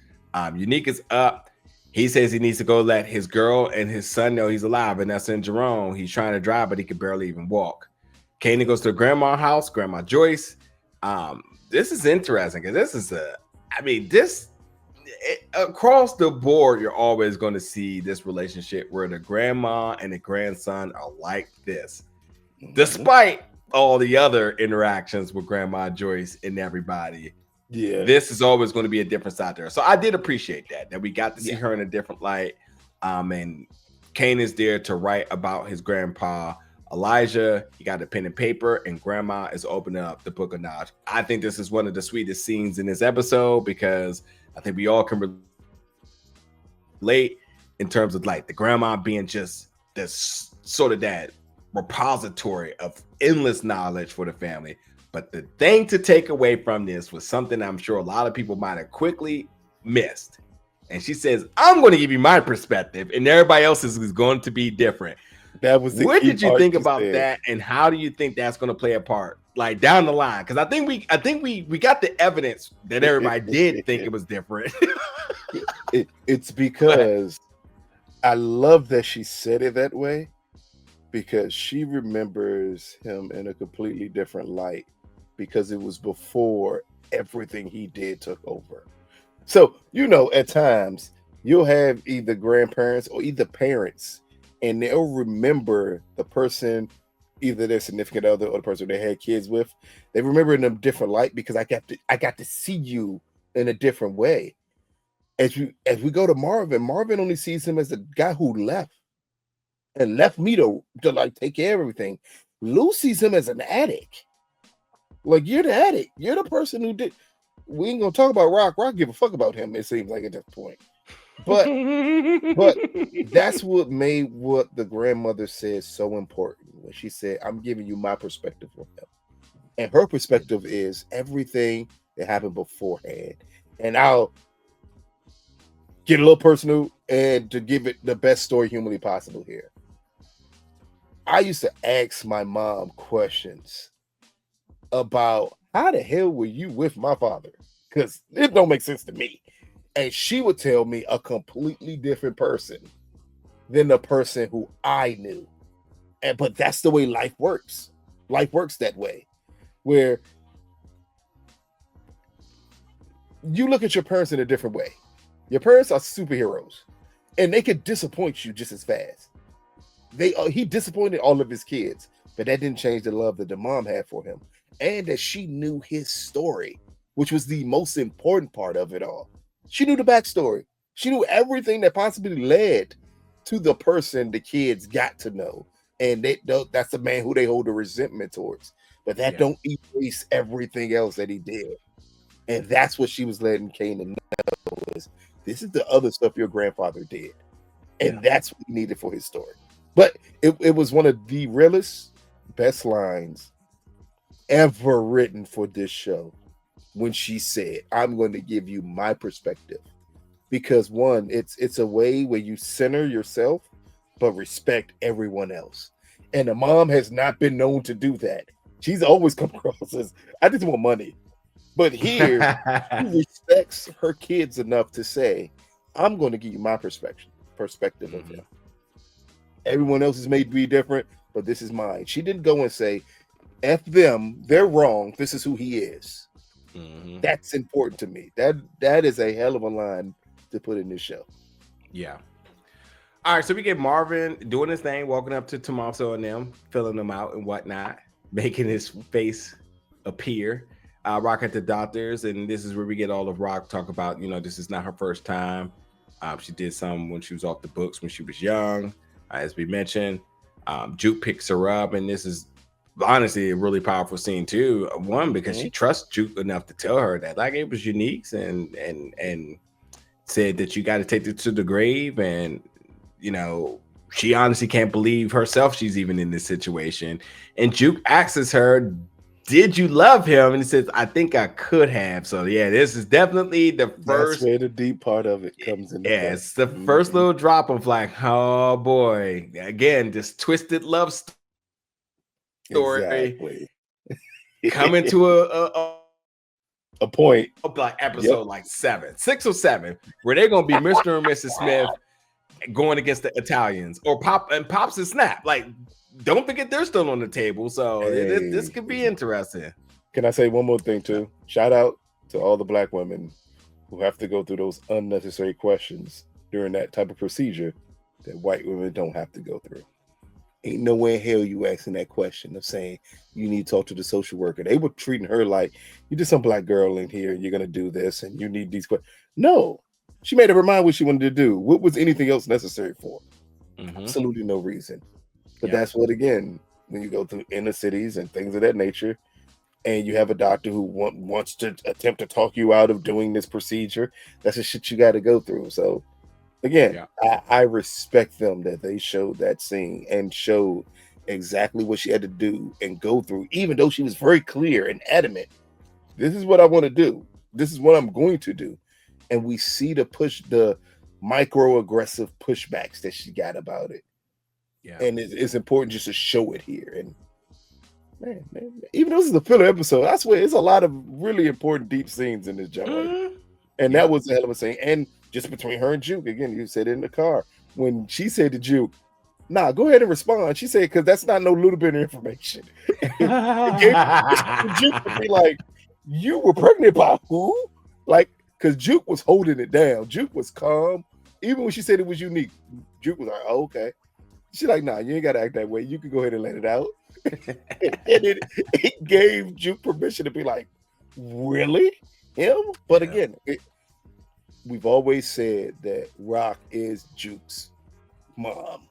Unique is up. He says he needs to go let his girl and his son know he's alive, and that's in Jerome. He's trying to drive, but he can barely even walk. Kanan goes to grandma's house, Grandma Joyce. This is interesting because across the board, you're always going to see this relationship where the grandma and the grandson are like this, despite all the other interactions with Grandma Joyce and everybody. Yeah, this is always going to be a different side there. So I did appreciate that we got to see her in a different light. And Kanan's there to write about his grandpa. Elijah, you got the pen and paper, and Grandma is opening up the Book of Knowledge. I think this is one of the sweetest scenes in this episode because I think we all can relate in terms of like the grandma being just this sort of that repository of endless knowledge for the family. But the thing to take away from this was something I'm sure a lot of people might have quickly missed. And she says, I'm going to give you my perspective, and everybody else's is going to be different.
That was the
what
key
did you
part
think
you
about
said.
that, and how do you think that's going to play a part like down the line? Because I think we got the evidence that everybody did think it was different.
It's because I love that she said it that way, because she remembers him in a completely different light, because it was before everything he did took over. So, you know, at times you'll have either grandparents or either parents, and they'll remember the person, either their significant other or the person they had kids with. They remember in a different light because I got to see you in a different way. As we go to Marvin only sees him as the guy who left me to like take care of everything. Lou sees him as an addict. Like, you're the addict. You're the person who did. We ain't gonna talk about Rock. Rock give a fuck about him, it seems like at this point. But that's what made what the grandmother said so important when she said, I'm giving you my perspective on him. And her perspective is everything that happened beforehand. And I'll get a little personal and to give it the best story humanly possible here. I used to ask my mom questions about how the hell were you with my father? Because it don't make sense to me. And she would tell me a completely different person than the person who I knew. But that's the way life works. Life works that way, where you look at your parents in a different way. Your parents are superheroes, and they could disappoint you just as fast. He disappointed all of his kids, but that didn't change the love that the mom had for him, and that she knew his story, which was the most important part of it all. She knew the backstory. She knew everything that possibly led to the person the kids got to know, and that's the man who they hold a resentment towards. But that don't erase everything else that he did, and that's what she was letting Kanan know is this is the other stuff your grandfather did, and that's what he needed for his story. But it was one of the realest, best lines ever written for this show when she said, I'm going to give you my perspective. Because one, it's a way where you center yourself, but respect everyone else. And the mom has not been known to do that. She's always come across as, I just want money. But here, she respects her kids enough to say, I'm going to give you my perspective of him. Everyone else's may be different, but this is mine. She didn't go and say, F them, they're wrong. This is who he is. That's important to me. That is a hell of a line to put in this show.
Yeah. All right, so we get Marvin doing his thing, walking up to Tommaso and them, filling them out and whatnot, making his face appear. Rock at the doctor's, and this is where we get all of Rock talk about, this is not her first time. She did some when she was off the books when she was young, as we mentioned. Juke picks her up, and this is honestly a really powerful scene too. One, because she trusts Juke enough to tell her that like it was unique, and said that you got to take it to the grave, and she honestly can't believe herself she's even in this situation. And Juke asks her, did you love him? And he says, I think I could have. So yeah, this is definitely the first.
That's where the deep part of it comes in.
Yeah, it's the first little drop of like, oh boy, again, this twisted love story.
Exactly.
Coming to
a point,
like episode like 6 or 7, where they're gonna be Mr. and Mrs. Smith going against the Italians, or Pops and Snap. Like, don't forget they're still on the table, so this could be interesting.
Can I say one more thing too? Shout out to all the Black women who have to go through those unnecessary questions during that type of procedure that white women don't have to go through. Ain't no way in hell you asking that question of saying you need to talk to the social worker. They were treating her like, you're just some Black girl in here, and you're gonna do this, and you need these questions. No, she made up her mind what she wanted to do. What was anything else necessary for? Absolutely no reason. But that's what, again, when you go through inner cities and things of that nature, and you have a doctor who wants to attempt to talk you out of doing this procedure. That's the shit you got to go through. So again, I respect them that they showed that scene and showed exactly what she had to do and go through, even though she was very clear and adamant. This is what I want to do. This is what I'm going to do. And we see the microaggressive pushbacks that she got about it. Yeah. And it's important just to show it here. And man, even though this is a filler episode, I swear it's a lot of really important deep scenes in this joint. Mm-hmm. And that was a hell of a scene. And just between her and Juke, again, you said it in the car. When she said to Juke, nah, go ahead and respond. She said, because that's not no little bit of information. Juke would be like, you were pregnant by who? Like, because Juke was holding it down. Juke was calm. Even when she said it was unique, Juke was like, oh, okay. She's like, nah, you ain't got to act that way. You can go ahead and let it out. And it gave Juke permission to be like, really? Him? But again, we've always said that Rock is Juke's mom.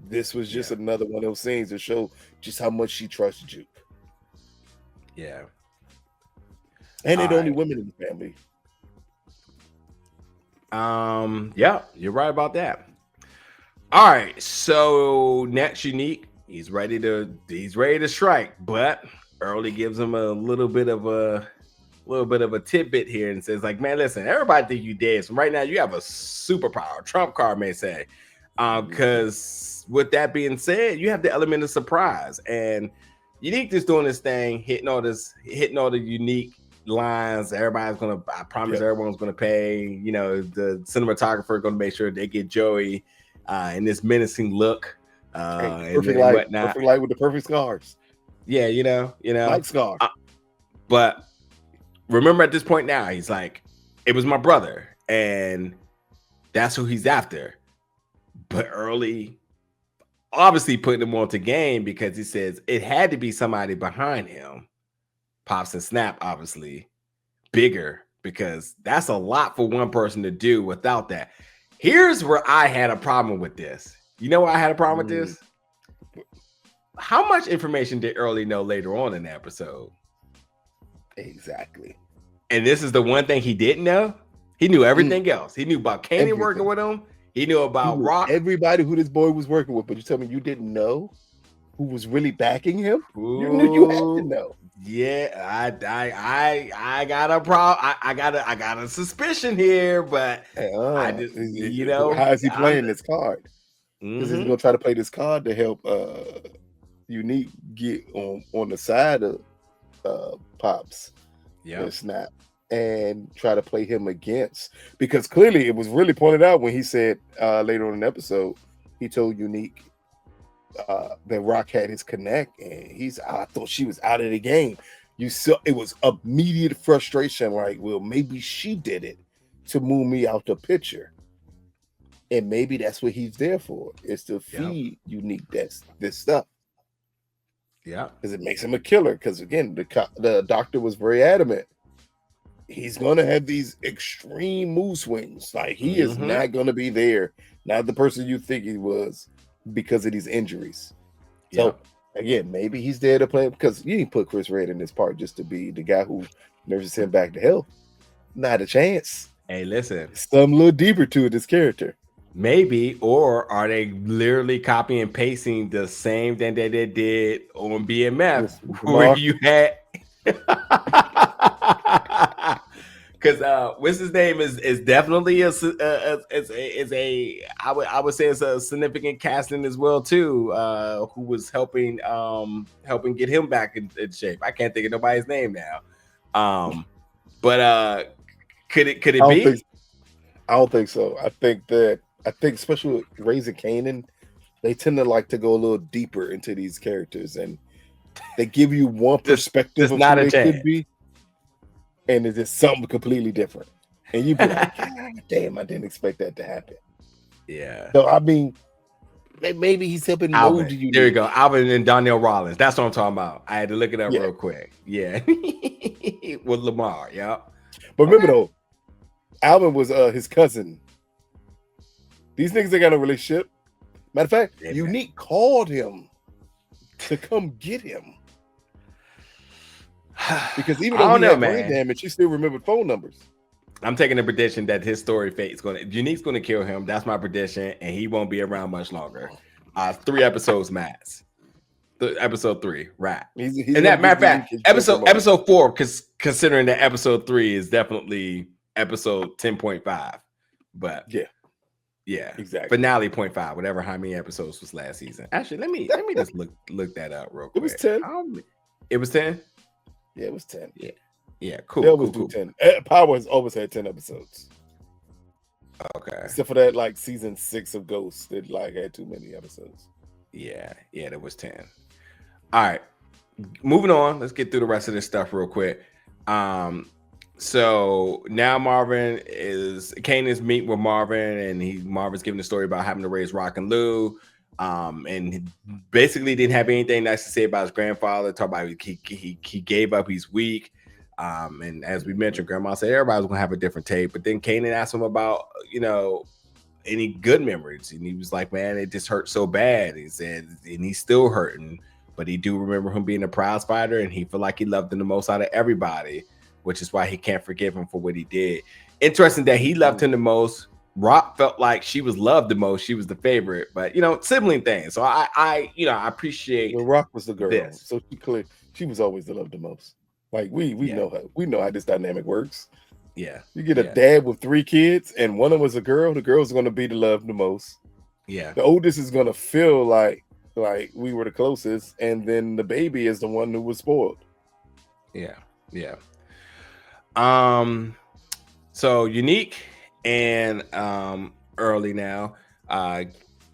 This was just another one of those things to show just how much she trusts Juke.
Yeah.
And they're the only women in the family.
Yeah, you're right about that. All right, so next Unique, he's ready to strike, but Early gives him a little bit of a tidbit here and says, like, man, listen, everybody think you dead. So right now you have a superpower, trump card may say. Because with that being said, you have the element of surprise. And Unique just doing this thing, hitting all the unique lines. I promise everyone's gonna pay. You know, the cinematographer gonna make sure they get Joey in this menacing look.
Perfect light with the perfect scars.
Yeah, you know,
light scar.
But remember, at this point now, he's like, it was my brother, and that's who he's after. But Early obviously putting him on to game because he says it had to be somebody behind him. Pops and Snap, obviously, bigger, because that's a lot for one person to do without that. Here's where I had a problem with this. You know why I had a problem with this? How much information did Early know later on in the episode?
Exactly.
And this is the one thing he didn't know. He knew everything else. He knew about Kanan working with him. He knew about Rock.
Everybody who this boy was working with, but you tell me you didn't know who was really backing him? You knew you had to know.
Yeah, I got a problem. I got a suspicion here, but I just,
how is he playing this card? Because he's gonna try to play this card to help Unique get on the side of Pops and Snap, and try to play him against, because clearly it was really pointed out when he said later on in the episode, he told Unique that Rock had his connect, and I thought she was out of the game. You saw it was immediate frustration, like, well, maybe she did it to move me out the picture. And maybe that's what he's there for, is to feed Unique this stuff.
Yeah.
Because it makes him a killer. Because again, the doctor was very adamant. He's going to have these extreme mood swings. Like, he is not going to be there. Not the person you think he was, because of these injuries. So again, maybe he's there to play, because you didn't put Chris Red in this part just to be the guy who nurses him back to health. Not a chance.
Hey, listen.
Some little deeper to this character.
Maybe, or are they literally copying and pasting the same thing that they did on BMF, where you had because what's his name is definitely I would say it's a significant casting as well too, who was helping get him back in shape. I can't think of nobody's name now, but could it be?
I don't think so. I think especially with Raising Kanan, they tend to like to go a little deeper into these characters, and they give you one perspective of
not
who
a
they
chance.
could be, and it's just something completely different. And you'd be like, God damn, I didn't expect that to happen.
Yeah.
So I mean, maybe he's helping mold you.
There you go, Alvin and Donnell Rollins. That's what I'm talking about. I had to look it up real quick. Yeah, with Lamar. Yeah.
But remember though, Alvin was his cousin. These niggas ain't got no relationship. Matter of fact, Unique called him to come get him. Because even though he had brain damage, he still remembered phone numbers.
I'm taking the prediction that his story fate is Unique's going to kill him. That's my prediction, and he won't be around much longer. 3 episodes max. Episode 3, right? He's and that matter of fact, episode 4, because considering that episode 3 is definitely episode 10.5, but yeah, exactly. Finale 0.5, whatever. How many episodes was last season? Actually, let me just look that up real quick.
It was 10.
It was 10.
Yeah, it was 10.
Yeah, cool.
They always do 10. Power has always had 10 episodes.
Okay.
Except for that, like season 6 of Ghosts, that like had too many episodes.
Yeah, that was 10. All right, moving on. Let's get through the rest of this stuff real quick. So now Kanan is meeting with Marvin, and Marvin's giving the story about having to raise Rock and Lou. And he basically didn't have anything nice to say about his grandfather. Talk about he gave up, he's weak. And as we mentioned, Grandma said everybody's gonna have a different take. But then Kanan asked him about, any good memories, and he was like, "Man, it just hurt so bad." He said, and he's still hurting, but he do remember him being a prize fighter, and he feel like he loved him the most out of everybody, which is why he can't forgive him for what he did. Interesting that he loved him the most. Rock felt like she was loved the most. She was the favorite, but sibling thing. So I appreciate.
Well, Rock was the girl, so she was always the loved the most. Like we know her. We know how this dynamic works.
Yeah,
you get a dad with 3 kids, and one of them is a girl. The girl's going to be the loved the most.
Yeah,
the oldest is going to feel like we were the closest, and then the baby is the one who was spoiled.
Yeah. So Unique and Early now.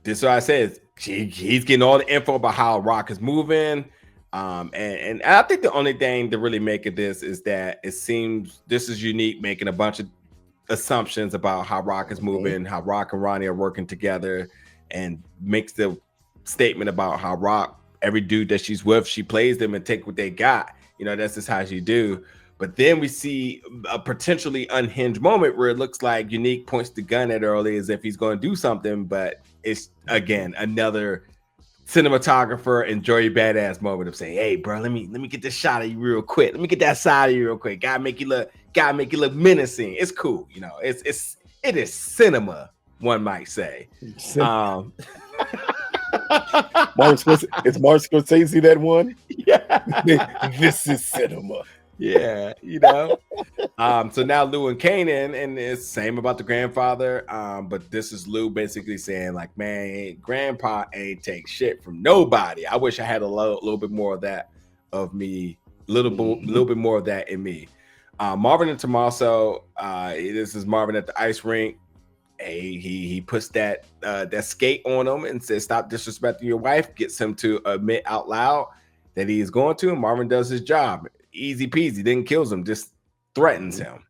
This is what I said. He's getting all the info about how Rock is moving. And I think the only thing to really make of this is that it seems this is Unique making a bunch of assumptions about how Rock is moving, how Rock and Ronnie are working together, and makes the statement about how Rock, every dude that she's with, she plays them and take what they got. That's just how she do. But then we see a potentially unhinged moment where it looks like Unique points the gun at Early as if he's going to do something, but it's again another cinematographer and Joey Badass moment of saying, "Hey, bro, let me get this shot of you real quick. Let me get that side of you real quick. Gotta make you look menacing." It's cool, it is cinema, one might say.
Is Martin Scorsese that one?
Yeah.
This is cinema.
Yeah, so now Lou and Kanan, and it's same about the grandfather. But this is Lou basically saying, like, man, grandpa ain't take shit from nobody. I wish I had a little bit more of that of me, little bit more of that in me. Marvin and Tommaso, this is Marvin at the ice rink. He puts that skate on him and says, "Stop disrespecting your wife." Gets him to admit out loud that he is going to, and Marvin does his job. Easy peasy, then kills him, just threatens him.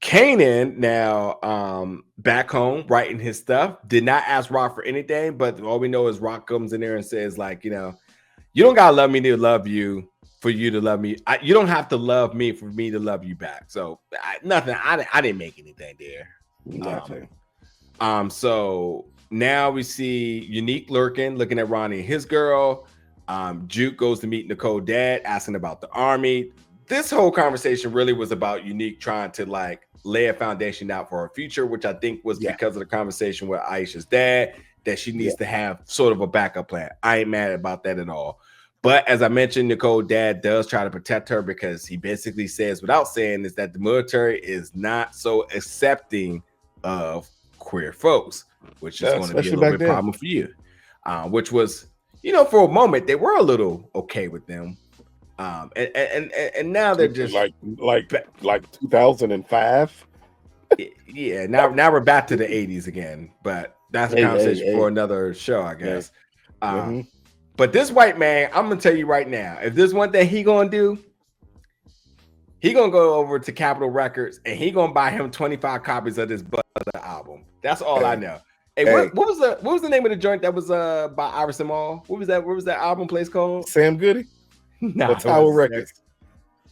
Kanan now back home writing his stuff, did not ask Rock for anything, but all we know is Rock comes in there and says, like, you don't gotta love me to love you for you to love me. You don't have to love me for me to love you back. So nothing. I didn't make anything there.
Nothing.
So now we see Unique looking at Ronnie and his girl. Juke goes to meet Nicole dad, asking about the army. This whole conversation really was about Unique trying to like lay a foundation out for her future, which I think was because of the conversation with Aisha's dad, that she needs to have sort of a backup plan. I ain't mad about that at all. But as I mentioned, Nicole dad does try to protect her because he basically says, without saying, is that the military is not so accepting of queer folks, which is going to be a little bit problem for you. Which was, for a moment, they were a little okay with them. And now they're just
like 2005.
Yeah, now we're back to the 80s again, but that's a conversation for another show, I guess. But this white man, I'm gonna tell you right now, if there's one thing he gonna do, he gonna go over to Capitol Records and he gonna buy him 25 copies of this Butter album. That's all I know. Hey, what was the name of the joint that was by Iverson Mall? What was that album place called?
Sam Goody?
No,
Tower Records.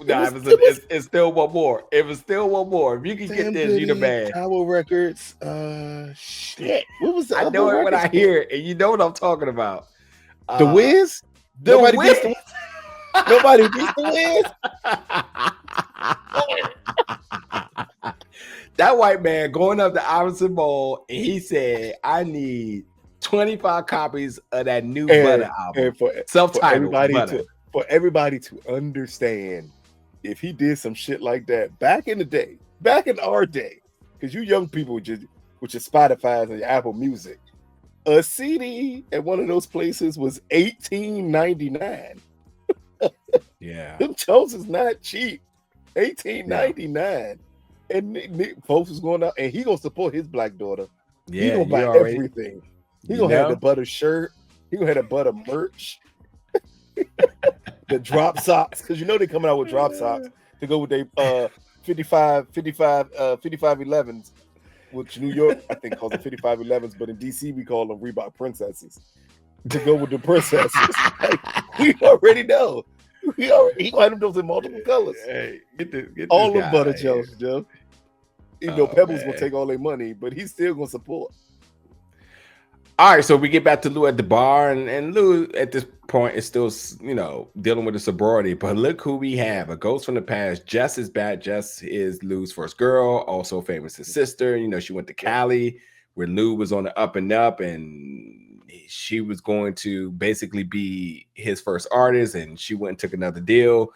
It's still one more. It was still one more. If you can get this, you the man.
Tower Records. Shit. What was that?
I know it when I hear it, and you know what I'm talking about.
The Wiz? Nobody beats the Wiz. Nobody beats the Wiz.
That white man going up to Iverson Bowl, and he said, "I need 25 copies of that new Butter album, self-titled Butter."
For everybody to understand, if he did some shit like that back in the day, back in our day, because you young people with your Spotify's and your Apple Music, a CD at one of those places was $18.99.
Yeah,
them Jones is not cheap. $18.99. And folks was going out, and he gonna support his black daughter.
Yeah,
he gonna buy everything. He gonna have the Butter shirt. He gonna have the Butter merch. The drop socks, because they coming out with drop socks to go with their 5511s, which New York I think calls them 5511s, but in DC we call them Reebok princesses. To go with the princesses, we already know. He gonna have those in multiple colors.
Hey, get
all the Butter Jones, Joe. Even though Peebles will take all their money, but he's still gonna support.
All right, so we get back to Lou at the bar, and Lou at this point is still, dealing with a sobriety. But look who we have, a ghost from the past. Jess is back. Jess is Lou's first girl, also famous his sister. She went to Cali, where Lou was on the up and up, and she was going to basically be his first artist, and she went and took another deal.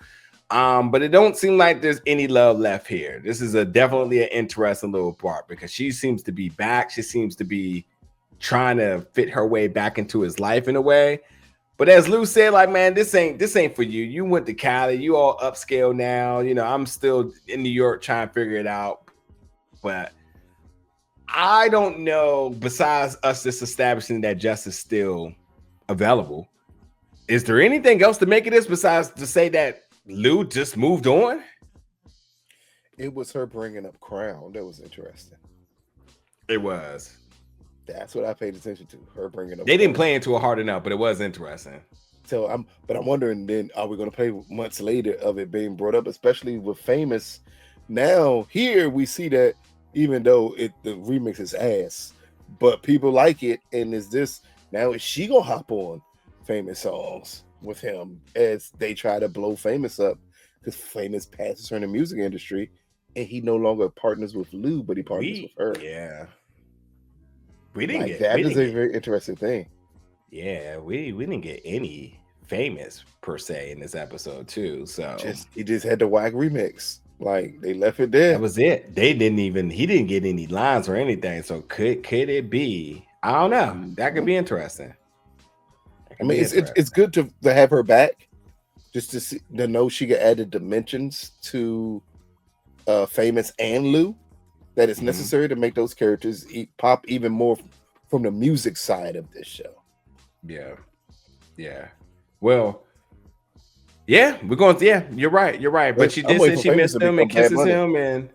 But it don't seem like there's any love left here. This is definitely an interesting little part, because she seems to be back. She seems to be trying to fit her way back into his life in a way. But as Lou said, like, man, this ain't for you. You went to Cali, you all upscale now. I'm still in New York trying to figure it out. But I don't know, besides us just establishing that Jess is still available, is there anything else to make of this besides to say that Lou just moved on?
It was her bringing up Crown that was interesting.
It was.
That's what I paid attention to. Her bringing up.
They didn't play into it hard enough, but it was interesting.
So I'm wondering then, are we going to play months later of it being brought up, especially with Famous? Now here we see that even though the remix is ass, but people like it, and is she gonna hop on Famous songs with him as they try to blow Famous up, because Famous passes her in the music industry, and he no longer partners with Lou, but he partners with her.
Yeah. We didn't get
that. Is a very interesting thing.
Yeah, we didn't get any Famous per se in this episode too. So
he just had the whack remix. Like, they left it there.
That was it. He didn't get any lines or anything. So could it be? I don't know. That could be interesting.
It's good to have her back, just to know she could add the dimensions to Famous and Lou that is necessary to make those characters pop even more from the music side of this show.
Yeah. Well, yeah, we're going to, you're right. But she did say she missed him and kisses him, and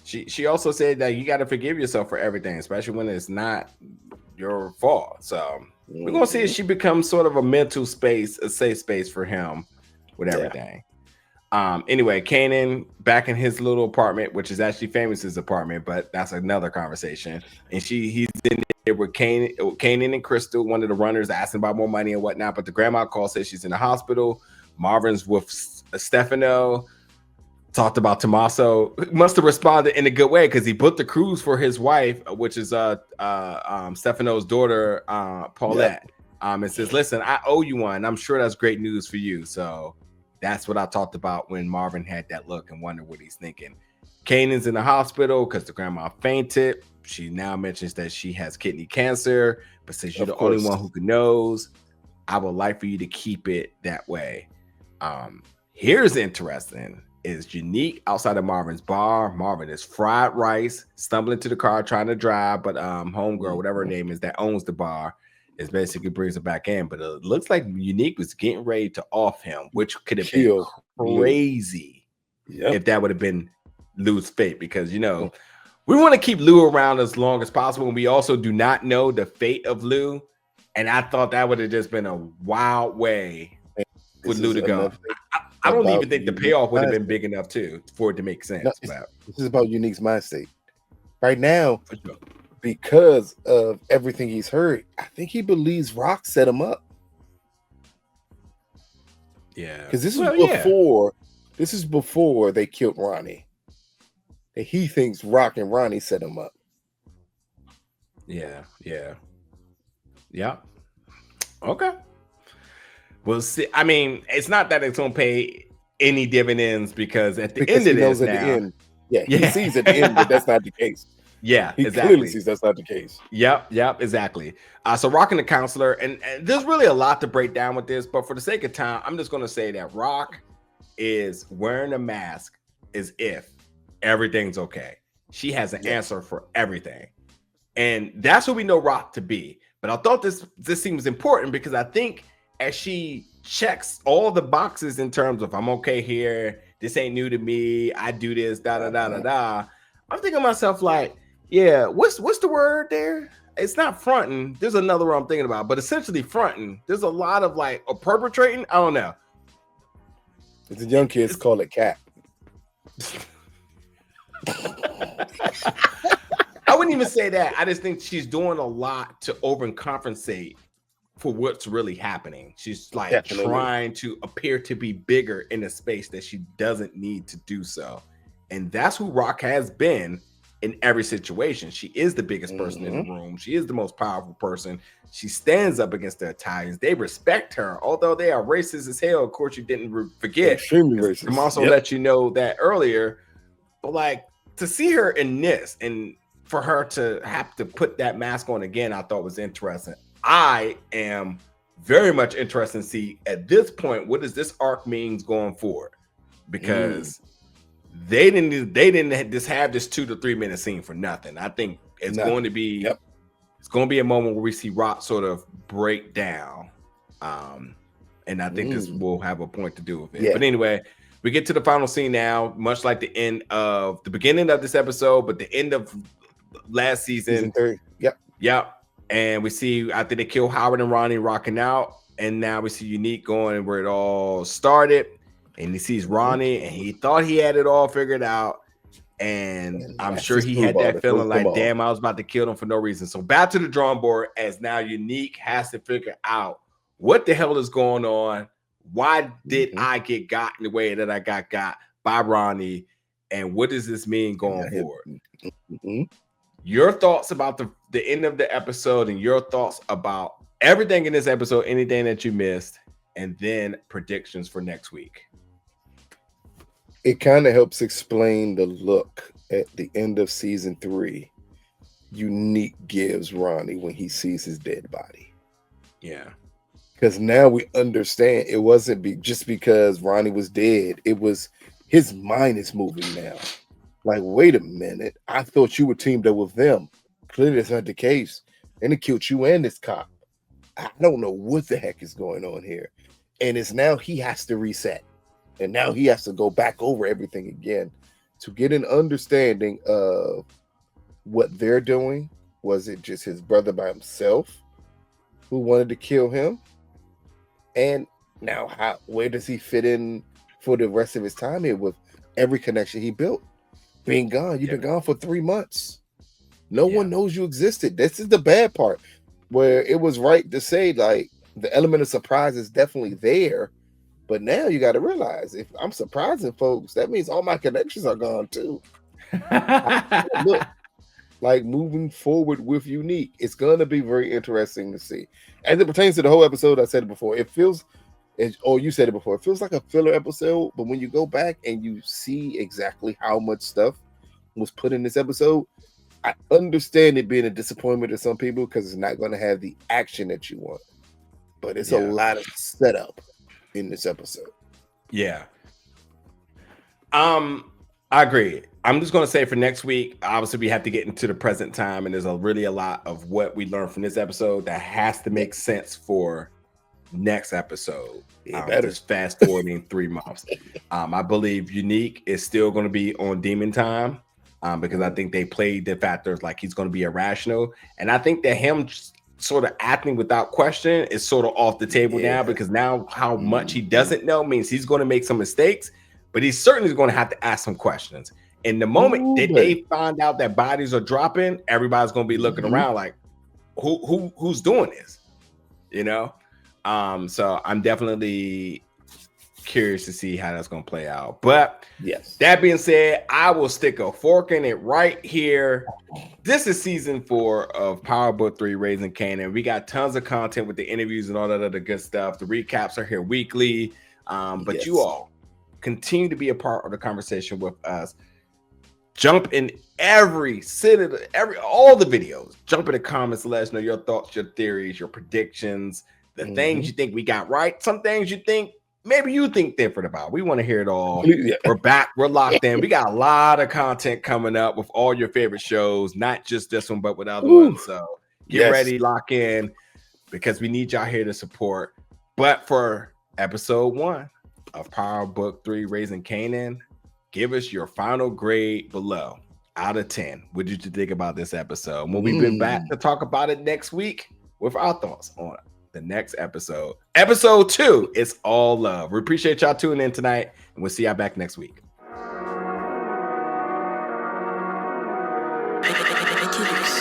she also said that you got to forgive yourself for everything, especially when it's not your fault. So we're going to see if she becomes sort of a mental space, a safe space for him with everything. Anyway, Kanan back in his little apartment, which is actually Famous's apartment, but that's another conversation. And he's in there with Kanan and Crystal, one of the runners, asking about more money and whatnot. But the grandma calls, says she's in the hospital. Marvin's with Stefano. Talked about Tommaso. Must have responded in a good way, because he booked the cruise for his wife, which is Stefano's daughter, Paulette. And says, "Listen, I owe you one. I'm sure that's great news for you." So that's what I talked about when Marvin had that look and wondered what he's thinking. Kanan's in the hospital because the grandma fainted. She now mentions that she has kidney cancer, but says you're the only one who knows. I would like for you to keep it that way. Here's interesting. Is Unique outside of Marvin's bar. Marvin is fried rice, stumbling to the car, trying to drive, but homegirl, whatever her name is, that owns the bar, is basically brings her back in. But it looks like Unique was getting ready to off him, which could have been crazy if that would have been Lou's fate, because we want to keep Lou around as long as possible, and we also do not know the fate of Lou. And I thought that would have just been a wild way for Lou to go. I don't even think the payoff would have been big enough for it to make sense.
This is about Unique's mind state right now, because of everything he's heard. I think he believes Rock set him up.
Yeah,
because this is before they killed Ronnie. And he thinks Rock and Ronnie set him up.
Yeah. Okay. We'll see. I mean, it's not that it's gonna pay any dividends because at the end of this now,
he sees at the end that that's not the case.
Yeah,
he clearly sees that's not the case.
Yep, exactly. So Rock and the counselor, and there's really a lot to break down with this, but for the sake of time, I'm just gonna say that Rock is wearing a mask as if everything's okay. She has an answer for everything, and that's what we know Rock to be. But I thought this seems important because I think as she checks all the boxes in terms of I'm okay here, this ain't new to me, I do this, I'm thinking to myself like, yeah, what's the word there? It's not fronting. There's another word I'm thinking about, but essentially fronting. There's a lot of like perpetrating. I don't know.
The young kids call it cap.
I wouldn't even say that. I just think she's doing a lot to overcompensate for what's really happening. She's like trying to appear to be bigger in a space that she doesn't need to do so. And that's who Rock has been in every situation. She is the biggest person in the room. She is the most powerful person. She stands up against the Italians. They respect her, although they are racist as hell. Of course, you didn't forget.
Extremely racist.
I'm also let you know that earlier. But like to see her in this and for her to have to put that mask on again, I thought was interesting. I am very much interested to see at this point what does this arc means going forward, because they didn't just have this 2 to 3 minute scene for nothing. I think it's going to be it's going to be a moment where we see Rock sort of break down, and I think this will have a point to do with it. But anyway, we get to the final scene now, much like the beginning of this episode, but the end of last season
3.
Yep. And we see after they kill Howard and Ronnie rocking out, and now we see Unique going where it all started. And he sees Ronnie, and he thought he had it all figured out. And I'm sure he had that feeling like, damn, I was about to kill them for no reason. So back to the drawing board as now Unique has to figure out what the hell is going on. Why did I get got in the way that I got by Ronnie? And what does this mean going forward? Your thoughts about the end of the episode and your thoughts about everything in this episode, anything that you missed, and then predictions for next week.
It kind of helps explain the look at the end of season 3 Unique gives Ronnie when he sees his dead body.
Yeah.
Because now we understand it wasn't just because Ronnie was dead. It was his mind is moving now. Like, wait a minute. I thought you were teamed up with them. Clearly that's not the case. And it killed you and this cop. I don't know what the heck is going on here. And it's now he has to reset. And now he has to go back over everything again to get an understanding of what they're doing. Was it just his brother by himself who wanted to kill him? And now where does he fit in for the rest of his time here with every connection he built? Being gone. You've been gone for 3 months. No one knows you existed. This is the bad part, where it was right to say, like, the element of surprise is definitely there. But now you got to realize, if I'm surprising folks, that means all my connections are gone too. Look, like moving forward with Unique, it's going to be very interesting to see. As it pertains to the whole episode, I said it before, it feels, or you said it before, it feels like a filler episode. But when you go back and you see exactly how much stuff was put in this episode, I understand it being a disappointment to some people because it's not going to have the action that you want. But it's a lot of setup in this episode.
Yeah. I agree. I'm just going to say for next week, obviously we have to get into the present time, and there's really a lot of what we learned from this episode that has to make sense for next episode. Just fast forwarding 3 months. I believe Unique is still going to be on Demon Time because I think they played the factors like he's going to be irrational, and I think that him sort of acting without question is sort of off the table now, because now how much he doesn't know means he's going to make some mistakes, but he's certainly going to have to ask some questions. And the moment that they find out that bodies are dropping, everybody's going to be looking around like, who's doing this? You know? So I'm definitely curious to see how that's going to play out. But
yes,
that being said, I will stick a fork in it right here. This is season 4 of Power Book 3 Raising Kanan. We got tons of content with the interviews and all that other good stuff. The recaps are here weekly. But you all continue to be a part of the conversation with us. Jump in all the videos. Jump in the comments, let us know your thoughts, your theories, your predictions, the things you think we got right, some things you think maybe you think different about. We want to hear it all. Yeah. We're back. We're locked in. We got a lot of content coming up with all your favorite shows, not just this one, but with other ones. So get ready, lock in, because we need y'all here to support. But for episode 1 of Power Book 3 Raising Kanan, give us your final grade below out of 10. What did you think about this episode? When we've been back to talk about it next week with our thoughts on the next episode. Episode 2, it's all love. We appreciate y'all tuning in tonight, and we'll see y'all back next week. I